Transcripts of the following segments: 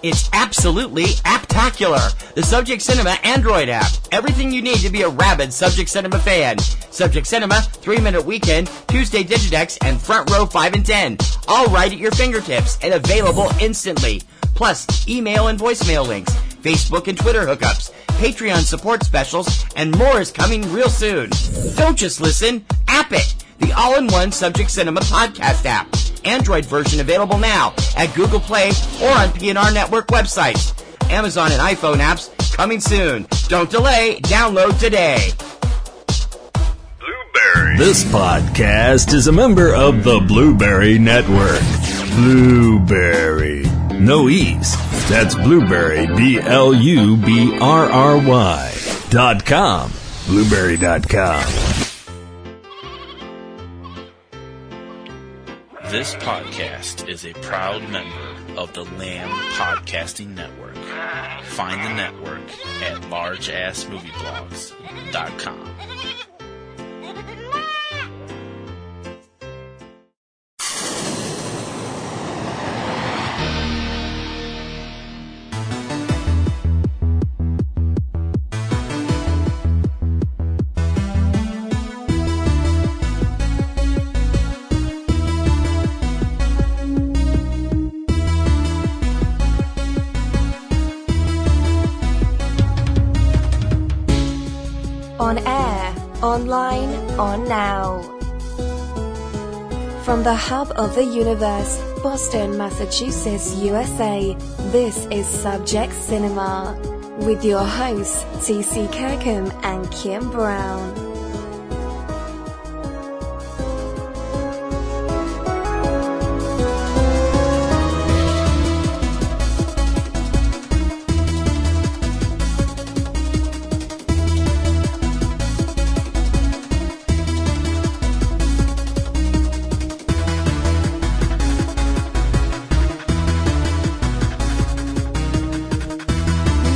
It's absolutely apptacular. The Subject Cinema Android app. Everything you need to be a rabid Subject Cinema fan. Subject Cinema, 3-Minute Weekend, Tuesday Digidex, and Front Row 5 and 10. All right at your fingertips and available instantly. Plus, email and voicemail links, Facebook and Twitter hookups, Patreon support specials, and more is coming real soon. Don't just listen, app it. The all-in-one Subject Cinema podcast app. Android version available now at Google Play or on PNR Network websites. Amazon and iPhone apps coming soon. Don't delay. Download today. Blueberry. This podcast is a member of the Blueberry Network. Blueberry. No E's. That's Blueberry, BLUBRRY.com. Blueberry.com. This podcast is a proud member of the Lamb Podcasting Network. Find the network at largeassmovieblogs.com. On air, online, on now. From the hub of the universe, Boston, Massachusetts, USA, this is Subject Cinema, with your hosts, T.C. Kirkham and Kim Brown.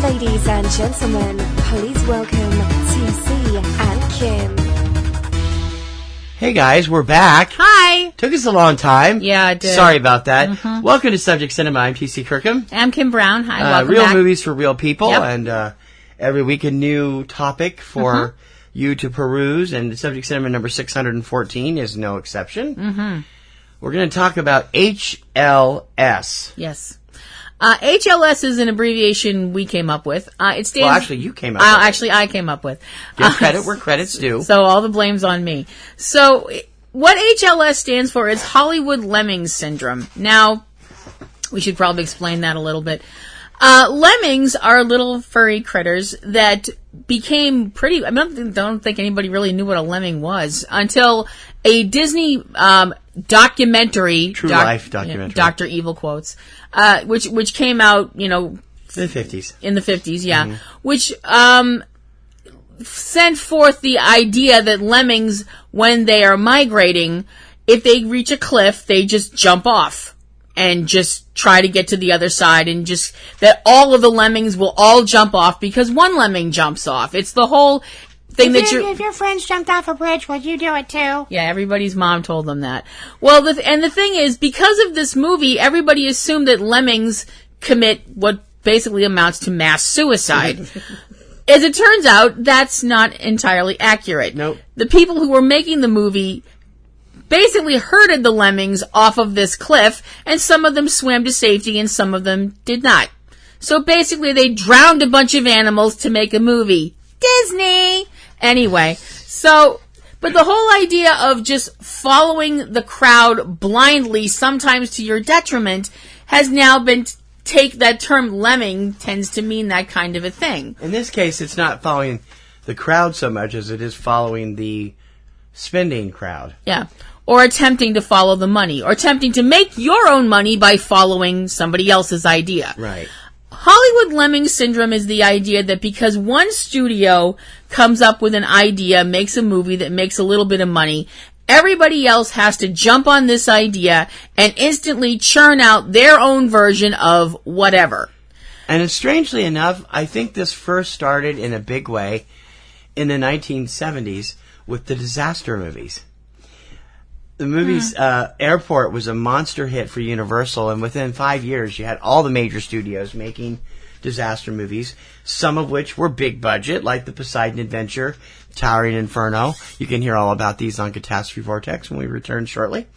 Ladies and gentlemen, please welcome TC and Kim. Hey guys, we're back. Hi. Took us a long time. Yeah, it did. Sorry about that. Mm-hmm. Welcome to Subject Cinema. I'm TC Kirkham. I'm Kim Brown. Hi, welcome real back. movies for real people, Yep. and every week a new topic for you to peruse, and Subject Cinema number 614 is no exception. Mm-hmm. We're going to talk about HLS. Yes. HLS is an abbreviation we came up with. It stands. Well, actually, you came up with it. Actually, I came up with. Give credit where credit's due. So all the blame's on me. So what HLS stands for is Hollywood Lemming Syndrome. Now, we should probably explain that a little bit. Lemmings are little furry critters that became pretty. I don't think anybody really knew what a lemming was until a Disney documentary, True life documentary, Dr. Evil quotes, which came out, in the 50s. In the 50s, yeah, which sent forth the idea that lemmings, when they are migrating, if they reach a cliff, they just jump off and just try to get to the other side, and just that all of the lemmings will all jump off because one lemming jumps off. It's the whole thing if your friends jumped off a bridge, would you do it too? Yeah, everybody's mom told them that. Well, the thing is, because of this movie, everybody assumed that lemmings commit what basically amounts to mass suicide. As it turns out, that's not entirely accurate. Nope. The people who were making the movie basically herded the lemmings off of this cliff, and some of them swam to safety and some of them did not. So basically they drowned a bunch of animals to make a movie. Disney! Anyway, but the whole idea of just following the crowd blindly, sometimes to your detriment, has now been that term lemming tends to mean that kind of a thing. In this case, it's not following the crowd so much as it is following the spending crowd. Yeah. Or attempting to follow the money, or attempting to make your own money by following somebody else's idea. Right. Hollywood Lemming Syndrome is the idea that because one studio comes up with an idea, makes a movie that makes a little bit of money, everybody else has to jump on this idea and instantly churn out their own version of whatever. And strangely enough, I think this first started in a big way in the 1970s with the disaster movies. The movie's Airport was a monster hit for Universal, and within 5 years, you had all the major studios making disaster movies, some of which were big budget, like the Poseidon Adventure, Towering Inferno. You can hear all about these on Catastrophe Vortex when we return shortly,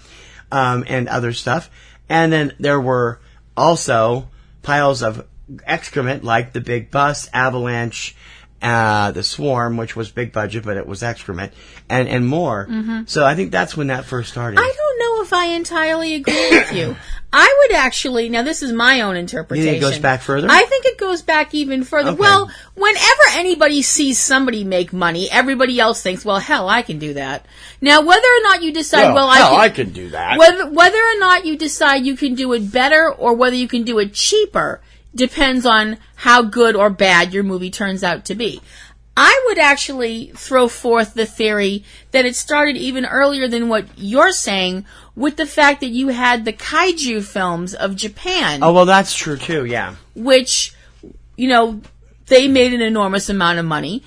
and other stuff. And then there were also piles of excrement, like The Big Bus, Avalanche, The Swarm, which was big budget, but it was excrement, and more. So I think that's when that first started. I don't know if I entirely agree with you. I would actually, now this is my own interpretation. You think it goes back further? I think it goes back even further. Okay. Well, whenever anybody sees somebody make money, everybody else thinks, well, hell, I can do that. Now, whether or not you decide, I can do that. Whether or not you decide you can do it better or whether you can do it cheaper depends on how good or bad your movie turns out to be. I would actually throw forth the theory that it started even earlier than what you're saying, with the fact that you had the kaiju films of Japan. Oh, well, that's true, too, yeah. Which, they made an enormous amount of money.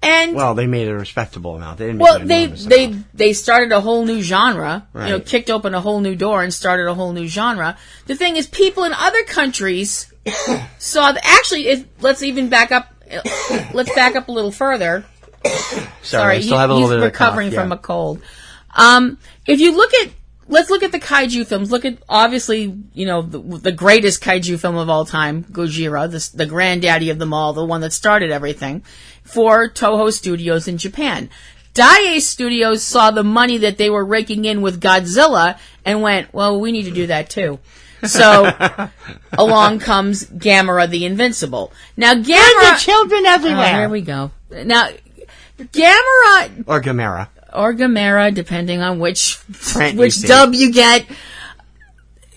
And well, they made a respectable amount. They didn't make they started a whole new genre, right. Kicked open a whole new door and started a whole new genre. The thing is, people in other countries saw, let's even back up. Let's back up a little further. Sorry, I still have a little bit of recovering cough, from a cold. Let's look at the kaiju films. Look at, obviously, the greatest kaiju film of all time, Gojira, the granddaddy of them all, the one that started everything, for Toho Studios in Japan. Daiei Studios saw the money that they were raking in with Godzilla and went, well, we need to do that too. So, along comes Gamera the Invincible. Now, And the children everywhere. There we go. Now, Gamera... Or Gamera. Or Gamera, depending on which you dub you get.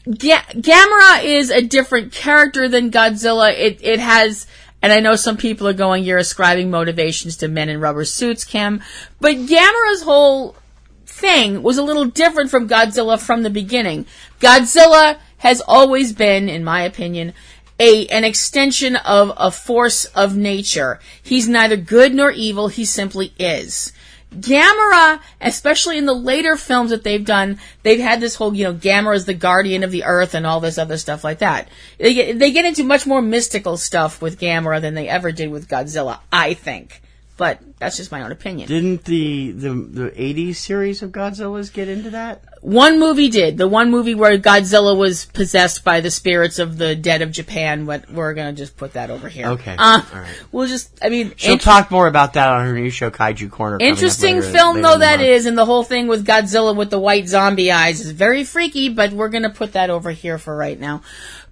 Gamera is a different character than Godzilla. It has... And I know some people are going, you're ascribing motivations to men in rubber suits, Kim. But Gamera's whole thing was a little different from Godzilla from the beginning. Godzilla has always been, in my opinion, an extension of a force of nature. He's neither good nor evil, he simply is. Gamera, especially in the later films that they've done, they've had this whole, Gamera is the guardian of the earth and all this other stuff like that. They get into much more mystical stuff with Gamera than they ever did with Godzilla, I think. But that's just my own opinion. Didn't the 80s series of Godzillas get into that? One movie did. The one movie where Godzilla was possessed by the spirits of the dead of Japan. But we're going to just put that over here. Okay. All right. We'll just, She'll talk more about that on her new show, Kaiju Corner. Interesting film, though, that is. And the whole thing with Godzilla with the white zombie eyes is very freaky, but we're going to put that over here for right now.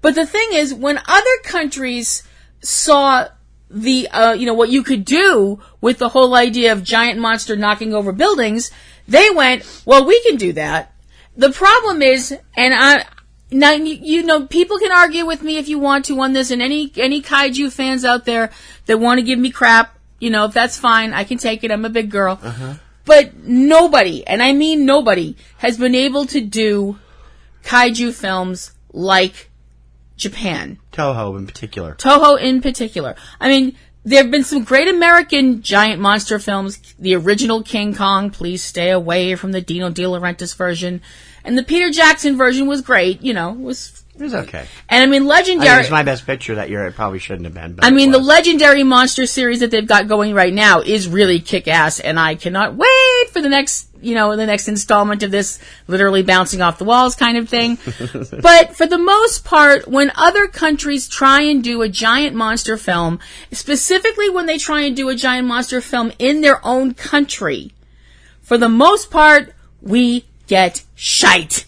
But the thing is, when other countries saw the, what you could do with the whole idea of giant monster knocking over buildings, they went, well, we can do that. The problem is, and people can argue with me if you want to on this, and any kaiju fans out there that want to give me crap, that's fine. I can take it. I'm a big girl. Uh-huh. But nobody, and I mean nobody, has been able to do kaiju films like Japan. Toho in particular. There have been some great American giant monster films. The original King Kong, please stay away from the Dino De Laurentiis version. And the Peter Jackson version was great, it was okay. And legendary... it's my best picture that year. It probably shouldn't have been. But the legendary monster series that they've got going right now is really kick-ass, and I cannot wait for the next installment of this literally bouncing off the walls kind of thing. But for the most part, when other countries try and do a giant monster film, specifically when they try and do a giant monster film in their own country, for the most part, we get shite.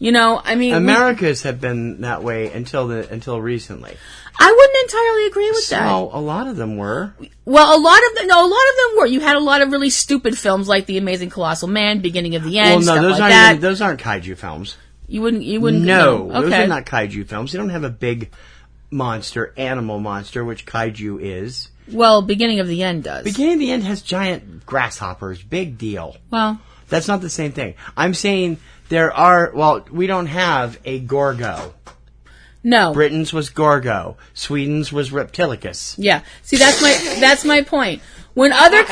Americas have been that way until recently. I wouldn't entirely agree with that. No, a lot of them were. Well, a lot of them were. You had a lot of really stupid films like The Amazing Colossal Man, Beginning of the End, stuff like that. Those aren't kaiju films. You wouldn't. No, okay. Those are not kaiju films. They don't have a big animal monster, which kaiju is. Well, Beginning of the End does. Beginning of the End has giant grasshoppers. Big deal. Well, that's not the same thing. I'm saying we don't have a Gorgo. No. Britain's was Gorgo. Sweden's was Reptilicus. Yeah. See, that's my point. when other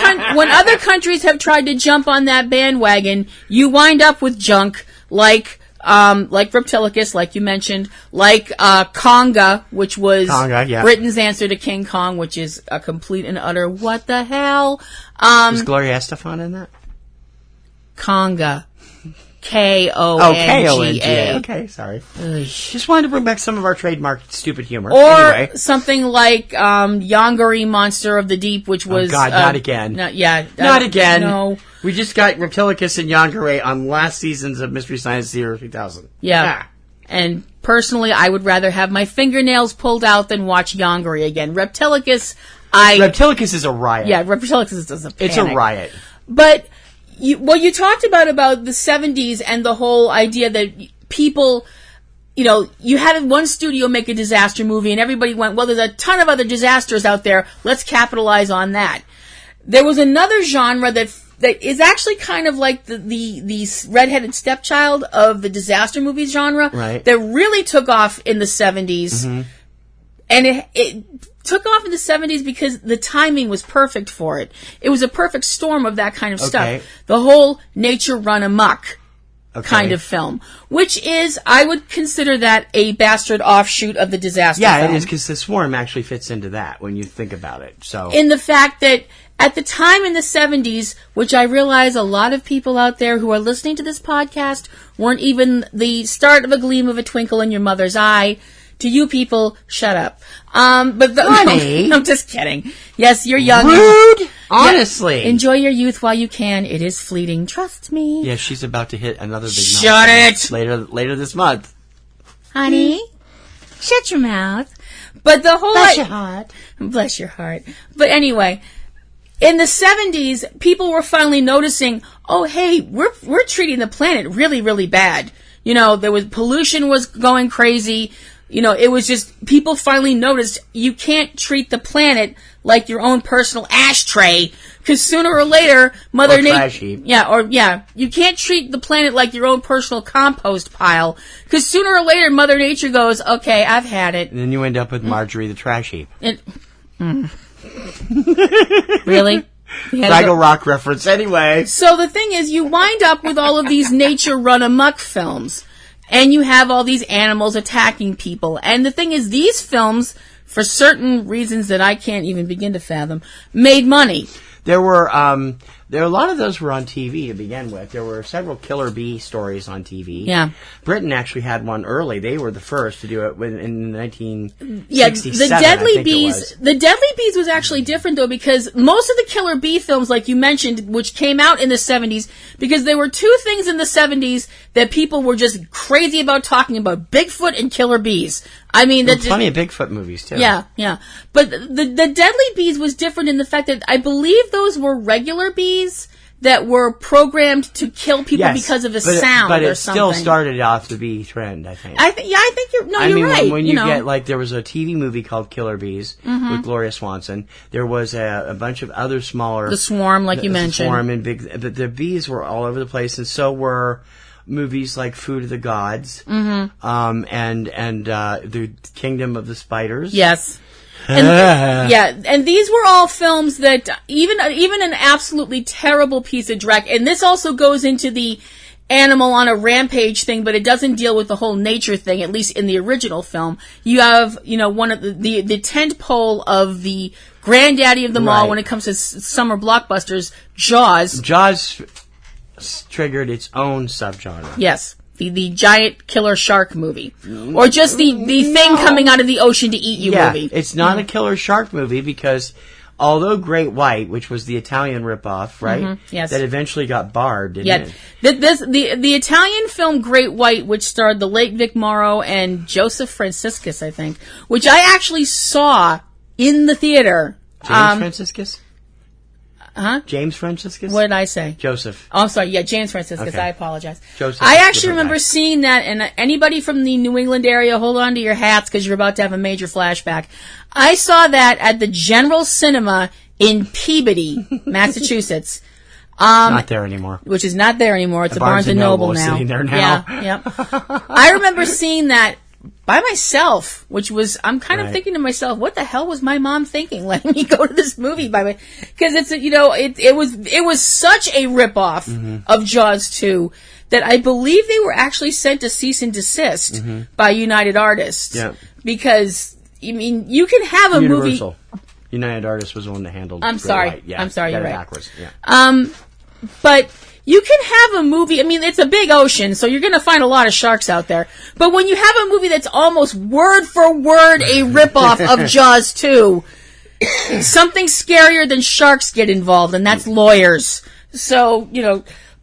countries have tried to jump on that bandwagon, you wind up with junk like Reptilicus, like you mentioned, like Conga, which was Britain's answer to King Kong, which is a complete and utter what the hell. Was Gloria Estefan in that? Conga. Konga. Okay, sorry. Just wanted to bring back some of our trademark stupid humor. Or anyway. something like Yongari Monster of the Deep, which was... Oh, God, not again. Not again. No. We just got Reptilicus and Yongari on last seasons of Mystery Science Theater 3000. Yeah. And personally, I would rather have my fingernails pulled out than watch Yongari again. Reptilicus, Reptilicus is a riot. Yeah, Reptilicus is a panic. It's a riot. But... you talked about the 70s and the whole idea that people, you had one studio make a disaster movie and everybody went, well, there's a ton of other disasters out there. Let's capitalize on that. There was another genre that is actually kind of like the redheaded stepchild of the disaster movies genre. Right. That really took off in the 70s. Mm-hmm. And it took off in the 70s because the timing was perfect for it. It was a perfect storm of that kind of stuff. The whole nature run amok kind of film, which is, I would consider that a bastard offshoot of the disaster film. Yeah, it is, because The Swarm actually fits into that when you think about it. So, in the fact that at the time in the 70s, which I realize a lot of people out there who are listening to this podcast weren't even the start of a gleam of a twinkle in your mother's eye. To you people, shut up. Honey. No, I'm just kidding. Yes, you're young. Rude! Honestly. Yeah, enjoy your youth while you can. It is fleeting. Trust me. Yeah, she's about to hit another big Shut it! Later this month. Honey, shut your mouth. But the whole... Bless your heart. Bless your heart. But anyway... In the 70s, people were finally noticing, oh, hey, we're treating the planet really, really bad. Pollution was going crazy. It was just, people finally noticed you can't treat the planet like your own personal ashtray, because sooner or later, Mother Nature... you can't treat the planet like your own personal compost pile, because sooner or later, Mother Nature goes, okay, I've had it. And then you end up with Marjorie the trash heap. Really? Fraggle Rock reference anyway. So the thing is, you wind up with all of these nature run amok films, and you have all these animals attacking people. And the thing is, these films, for certain reasons that I can't even begin to fathom, made money. There were a lot of those were on TV to begin with. There were several Killer Bee stories on TV. Yeah. Britain actually had one early. They were the first to do it in 1967. Yeah, the Deadly Bees. The Deadly Bees was actually different though, because most of the Killer Bee films, like you mentioned, which came out in the 70s, because there were two things in the 70s that people were just crazy about talking about: Bigfoot and Killer Bees. I mean, there's plenty of Bigfoot movies too. Yeah. But the Deadly Bees was different in the fact that I believe those were regular bees that were programmed to kill people because of the sound but or something. But it still started off the bee trend, I think. I think you're right. When you get, there was a TV movie called Killer Bees with Gloria Swanson. There was a bunch of other smaller... The Swarm, like you mentioned. The Swarm and the bees were all over the place, and so were movies like Food of the Gods, and The Kingdom of the Spiders. Yes. And these were all films that even an absolutely terrible piece of dreck, and this also goes into the animal on a rampage thing, but it doesn't deal with the whole nature thing, at least in the original film. You have, one of the tent pole of the granddaddy of them all when it comes to summer blockbusters, Jaws. Jaws triggered its own subgenre. Yes. The giant killer shark movie. Or just the thing coming out of the ocean to eat you movie. It's not a killer shark movie because although Great White, which was the Italian ripoff, right? Mm-hmm. Yes. That eventually got barred, didn't it? The Italian film Great White, which starred the late Vic Morrow and Joseph Franciscus, I think, which I actually saw in the theater. James Franciscus? Huh? James Franciscus? What did I say? Joseph. Oh, I'm sorry. Yeah, James Franciscus. Okay. I apologize. Joseph. I actually remember seeing that, and anybody from the New England area, hold on to your hats because you're about to have a major flashback. I saw that at the General Cinema in Peabody, Massachusetts. Not there anymore. Which is not there anymore. It's a Barnes & Noble now. Sitting there now. Yeah. I remember seeing that by myself, which was, I'm kind of thinking to myself, what the hell was my mom thinking letting me go to this movie because it's, it was such a ripoff of Jaws 2 that I believe they were actually sent to cease and desist by United Artists. Yeah. Because, I mean, you can have a Universal. movie. United Artists was the one that handled I'm sorry. White. Yeah. I'm sorry, you're right. Backwards. Yeah. But you can have a movie, I mean, it's a big ocean, so you're going to find a lot of sharks out there. But when you have a movie that's almost word for word a ripoff of Jaws 2, something scarier than sharks get involved, and that's lawyers. So,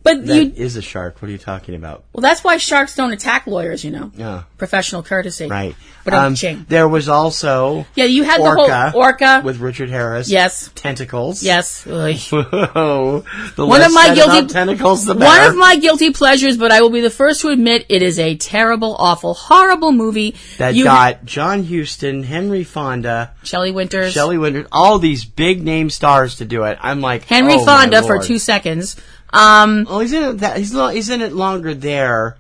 but that is a shark. What are you talking about? Well, that's why sharks don't attack lawyers, Yeah. Professional courtesy. Right. But there was also you had Orca, the whole Orca with Richard Harris. Yes. Tentacles. Yes. One of my guilty tentacles, the better. One of my guilty pleasures, but I will be the first to admit it is a terrible, awful, horrible movie. That got John Huston, Henry Fonda, Shelley Winters, all these big name stars to do it. I'm like, Henry Fonda for 2 seconds. He's in it. He's in it longer there.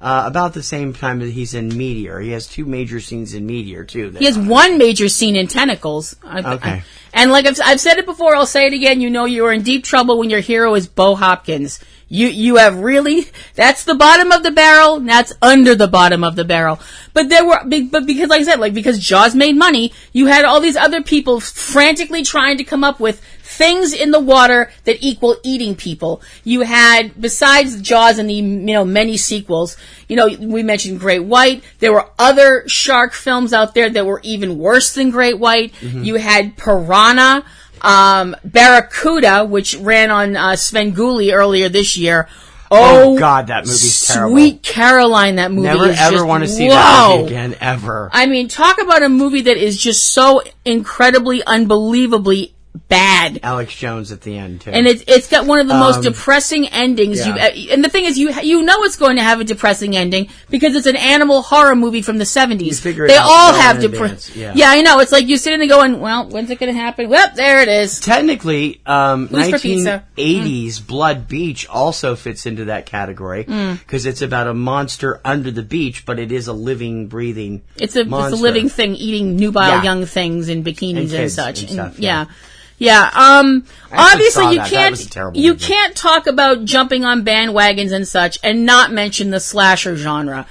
About the same time that he's in Meteor. He has 2 major scenes in Meteor, too. He has 1 major scene in Tentacles. Okay. And like I've said it before, I'll say it again, you are in deep trouble when your hero is Bo Hopkins. You have really, that's the bottom of the barrel, that's under the bottom of the barrel. But because like I said, because Jaws made money, you had all these other people frantically trying to come up with things in the water that equal eating people. You had, besides Jaws and the, many sequels, we mentioned Great White. There were other shark films out there that were even worse than Great White. Mm-hmm. You had Piranha, Barracuda, which ran on Svengoolie earlier this year. Oh God, that movie's terrible. Sweet Caroline, that movie Never is ever just, want to see whoa. that movie again, ever. I mean, talk about a movie that is just so incredibly, unbelievably bad. Alex Jones at the end, too. And it's got one of the most depressing endings. Yeah. And the thing is, you know it's going to have a depressing ending because it's an animal horror movie from the 70s. They all have depressing. Yeah, I know. It's like you're sitting there going, well, when's it going to happen? Well, there it is. Technically, 1980s Blood Beach also fits into that category because it's about a monster under the beach, but it is a living, breathing monster. It's a living thing eating nubile young things in bikinis and such. And stuff, obviously you can't talk about jumping on bandwagons and such and not mention the slasher genre.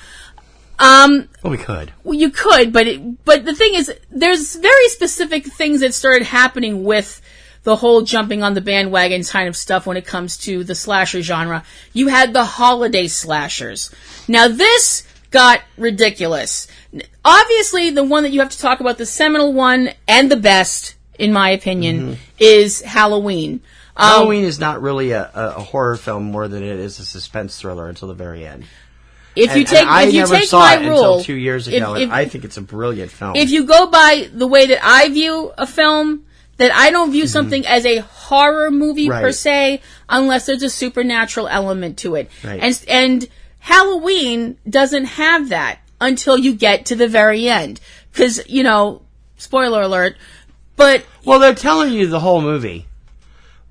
Well, we could. Well, you could, but the thing is, there's very specific things that started happening with the whole jumping on the bandwagon kind of stuff when it comes to the slasher genre. You had the holiday slashers. Now this got ridiculous. Obviously, the one that you have to talk about, the seminal one and the best, in my opinion, is Halloween. Halloween is not really a horror film more than it is a suspense thriller until the very end. I never saw it until 2 years ago, and I think it's a brilliant film. If you go by the way that I view a film, that I don't view something as a horror movie per se, unless there's a supernatural element to it. Right. And Halloween doesn't have that until you get to the very end. Because, spoiler alert, but... Well, they're telling you the whole movie.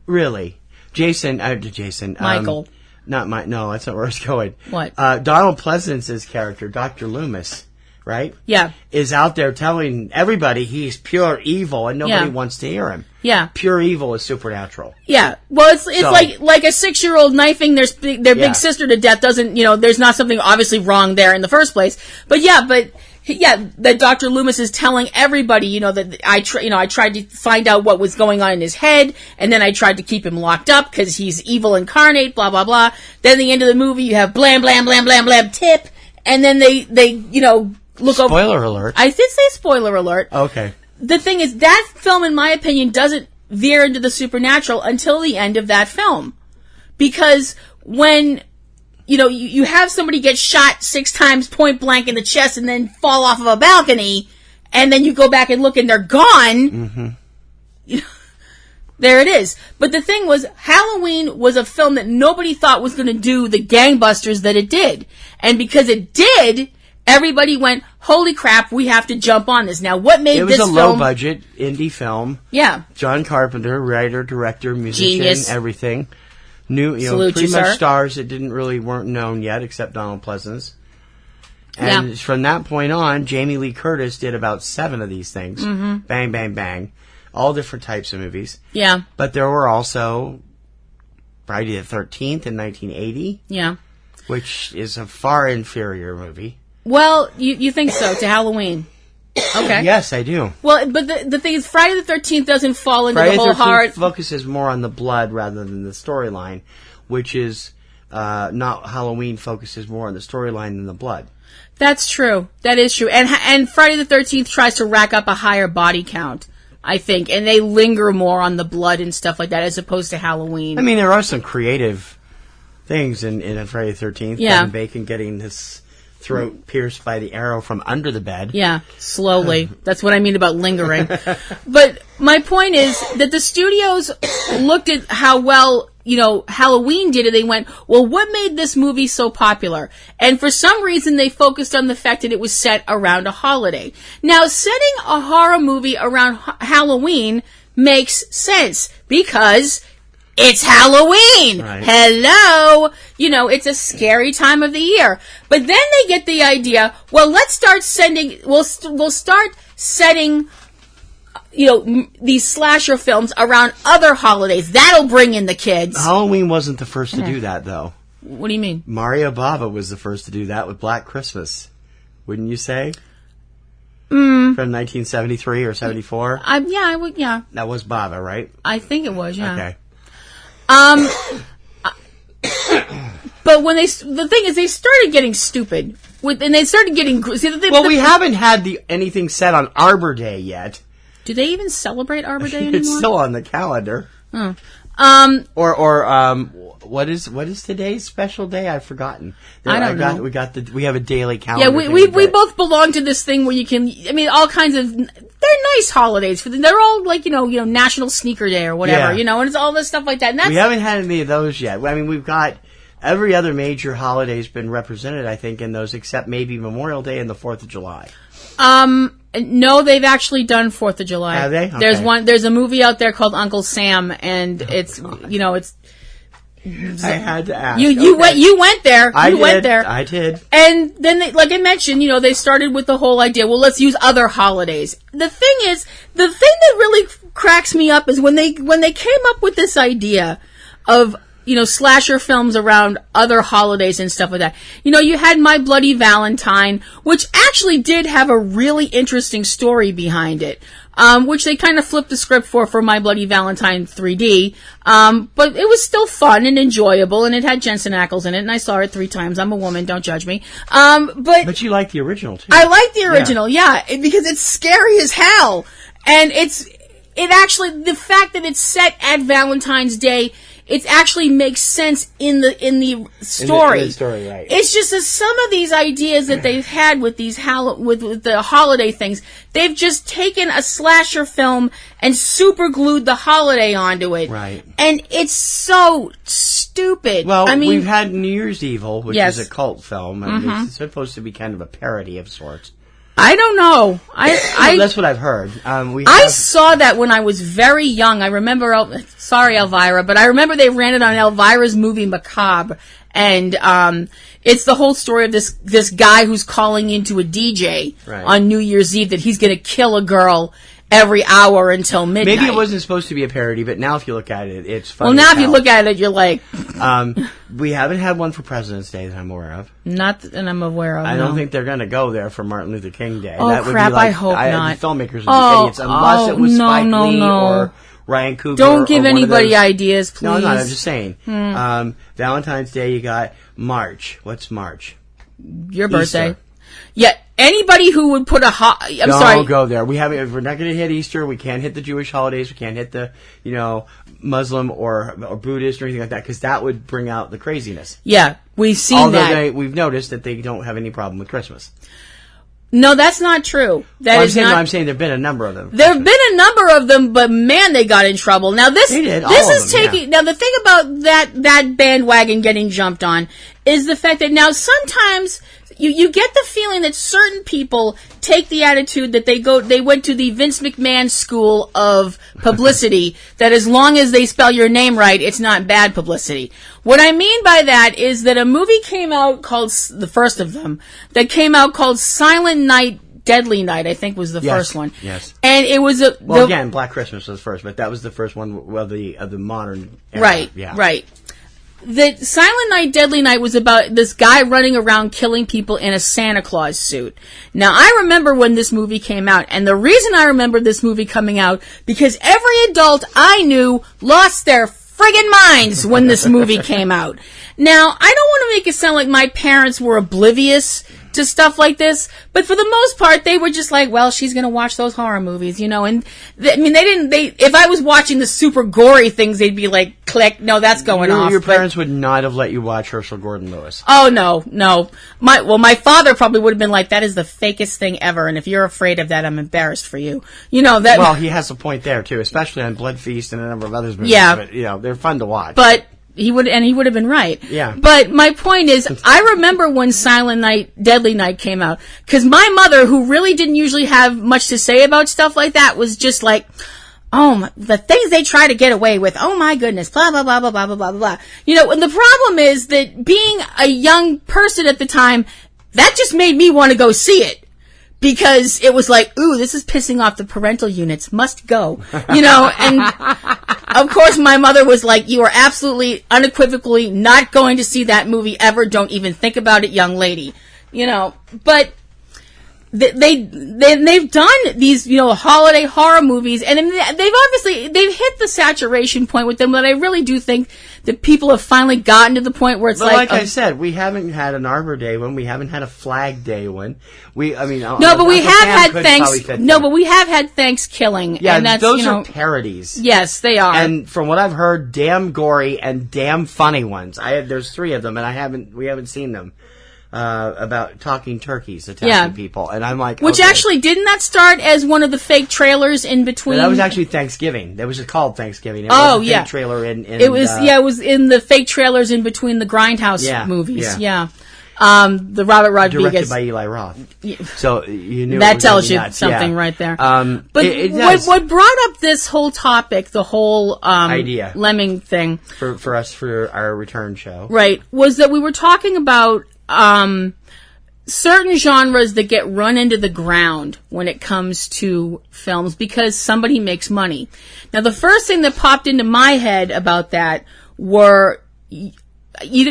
Really. Jason. Michael. No, that's not where it's going. What? Donald Pleasance's character, Dr. Loomis, right? Yeah. Is out there telling everybody he's pure evil and nobody wants to hear him. Yeah. Pure evil is supernatural. Yeah. Well, it's like a 6-year-old knifing their big sister to death doesn't, there's not something obviously wrong there in the first place. But that Dr. Loomis is telling everybody, that I tried to find out what was going on in his head, and then I tried to keep him locked up because he's evil incarnate, blah, blah, blah. Then at the end of the movie, you have blam, blam, blam, blam, blam, tip, and then they look over. Spoiler alert. I did say spoiler alert. Okay. The thing is, that film, in my opinion, doesn't veer into the supernatural until the end of that film. Because when... you have somebody get shot 6 times point blank in the chest and then fall off of a balcony, and then you go back and look and they're gone. There it is. But the thing was, Halloween was a film that nobody thought was going to do the gangbusters that it did. And because it did, everybody went, holy crap, we have to jump on this. Now, what made this film... It was a low-budget indie film. Yeah. John Carpenter, writer, director, musician, genius. Everything. Pretty much stars that weren't known yet, except Donald Pleasance. And from that point on, Jamie Lee Curtis did about 7 of these things. Mm-hmm. Bang, bang, bang. All different types of movies. Yeah. But there were also Friday the 13th in 1980. Yeah. Which is a far inferior movie. Well, you think so, to Halloween. Okay. Yes, I do. Well, but the thing is, Friday the 13th doesn't fall into Friday the whole Friday the 13th focuses more on the blood rather than the storyline, which is not Halloween focuses more on the storyline than the blood. That's true. That is true. And Friday the 13th tries to rack up a higher body count, I think, and they linger more on the blood and stuff like that as opposed to Halloween. I mean, there are some creative things in Friday the 13th. Yeah. Kevin Bacon getting his throat pierced by the arrow from under the bed. Yeah, slowly. That's what I mean about lingering. But my point is that the studios looked at how well, Halloween did, and they went, well, what made this movie so popular? And for some reason, they focused on the fact that it was set around a holiday. Now, setting a horror movie around Halloween makes sense because it's Halloween. Right. Hello. It's a scary time of the year. But then they get the idea, well, let's start we'll start setting, these slasher films around other holidays. That'll bring in the kids. Halloween wasn't the first to do that, though. What do you mean? Mario Bava was the first to do that with Black Christmas. Wouldn't you say? From 1973 or 74? I would, yeah. That was Bava, right? I think it was, yeah. Okay. But when the thing is, they started getting stupid and they started getting. We haven't had anything set on Arbor Day yet. Do they even celebrate Arbor Day anymore? It's still on the calendar. Oh. What is today's special day? I've forgotten. I don't know. We have a daily calendar. Yeah, we both belong to this thing where you can. I mean, all kinds of. They're nice holidays for them. They're all like National Sneaker Day or whatever. And it's all this stuff like that. And we haven't had any of those yet. I mean, we've got every other major holiday's been represented, I think, in those except maybe Memorial Day and the 4th of July. No, they've actually done 4th of July. Have they? Okay. There's a movie out there called Uncle Sam, and it's I had to ask. You went there. Went there. I did. And then they, like I mentioned, they started with the whole idea, well, let's use other holidays. The thing that really cracks me up is when they came up with this idea of slasher films around other holidays and stuff like that. You had My Bloody Valentine, which actually did have a really interesting story behind it, which they kind of flipped the script for My Bloody Valentine 3D. But it was still fun and enjoyable, and it had Jensen Ackles in it, and I saw it 3 times. I'm a woman, don't judge me. But you like the original, too. I like the original, yeah, because it's scary as hell. And it actually, the fact that it's set at Valentine's Day, it actually makes sense in the story. In the story, right. It's just that some of these ideas that they've had with these with the holiday things, they've just taken a slasher film and super glued the holiday onto it. Right. And it's so stupid. Well, we've had New Year's Evil, which is a cult film. Mm-hmm. It's supposed to be kind of a parody of sorts. I don't know. That's what I've heard. I saw that when I was very young. I remember, sorry Elvira, but I remember they ran it on Elvira's movie Macabre, and it's the whole story of this guy who's calling into a DJ on New Year's Eve that he's going to kill a girl every hour until midnight. Maybe it wasn't supposed to be a parody, but now if you look at it, it's funny. Well, now if you look at it, you're like... we haven't had one for President's Day that I'm aware of. Not that I'm aware of, I don't think they're going to go there for Martin Luther King Day. Oh, that would crap, be like, I hope not. The filmmakers would be idiots, unless it was Spike Lee or Ryan Coogler. Don't give anybody ideas, please. No, I'm just saying. Valentine's Day, you got March. What's March? Your birthday. Easter. Yeah, anybody who would put Don't go there. We're not going to hit Easter. We can't hit the Jewish holidays. We can't hit the, Muslim or Buddhist or anything like that, because that would bring out the craziness. Yeah, we've seen that. We've noticed that they don't have any problem with Christmas. No, that's not true. I'm saying there have been a number of them. There have been a number of them, but man, they got in trouble. Now Now the thing about that bandwagon getting jumped on is the fact that now sometimes you get the feeling that certain people take the attitude that they went to the Vince McMahon school of publicity, that as long as they spell your name right, it's not bad publicity. What I mean by that is that a movie came out called, the first of them, that came out called Silent Night, Deadly Night, I think was the first one. Yes. And it was again, Black Christmas was first, but that was the first one of the modern era. Right. Yeah. Right. The Silent Night, Deadly Night was about this guy running around killing people in a Santa Claus suit. Now, I remember when this movie came out, and the reason I remember this movie coming out, because every adult I knew lost their friggin' minds when this movie came out. Now, I don't want to make it sound like my parents were oblivious to stuff like this, but for the most part, they were just like, well, she's gonna watch those horror movies, and if I was watching the super gory things, they'd be like, click, no, that's going off. Your parents would not have let you watch Herschel Gordon Lewis. Oh, no. My father probably would have been like, that is the fakest thing ever, and if you're afraid of that, I'm embarrassed for you. Well, he has a point there, too, especially on Blood Feast and a number of others movies. Yeah. But, they're fun to watch. But he would have been right. Yeah. But my point is, I remember when Silent Night, Deadly Night came out, because my mother, who really didn't usually have much to say about stuff like that, was just like, oh, the things they try to get away with, oh my goodness, blah, blah, blah, blah, blah, blah, blah, blah. And the problem is that being a young person at the time, that just made me want to go see it. Because it was like, ooh, this is pissing off the parental units, must go. And of course my mother was like, you are absolutely, unequivocally not going to see that movie ever, don't even think about it, young lady. But they've done these, holiday horror movies, and they've hit the saturation point with them, but I really do think that people have finally gotten to the point where it's like I said, we haven't had an Arbor Day one, we haven't had a Flag Day one. But we have had Thanksgiving. Yeah, and that's, those are parodies. Yes, they are. And from what I've heard, damn gory and damn funny ones. There's 3 of them, and we haven't seen them. About talking turkeys attacking people, and I'm like, which actually didn't that start as one of the fake trailers in between? No, that was actually Thanksgiving. That was called Thanksgiving. It was a fake trailer in it was in the fake trailers in between the Grindhouse movies. Yeah. The Robert Rodriguez, directed by Eli Roth. So you knew that tells you something right there. But what brought up this whole topic, the whole idea, Lemming thing for us for our return show, right, was that we were talking about certain genres that get run into the ground when it comes to films because somebody makes money. Now, the first thing that popped into my head about that were you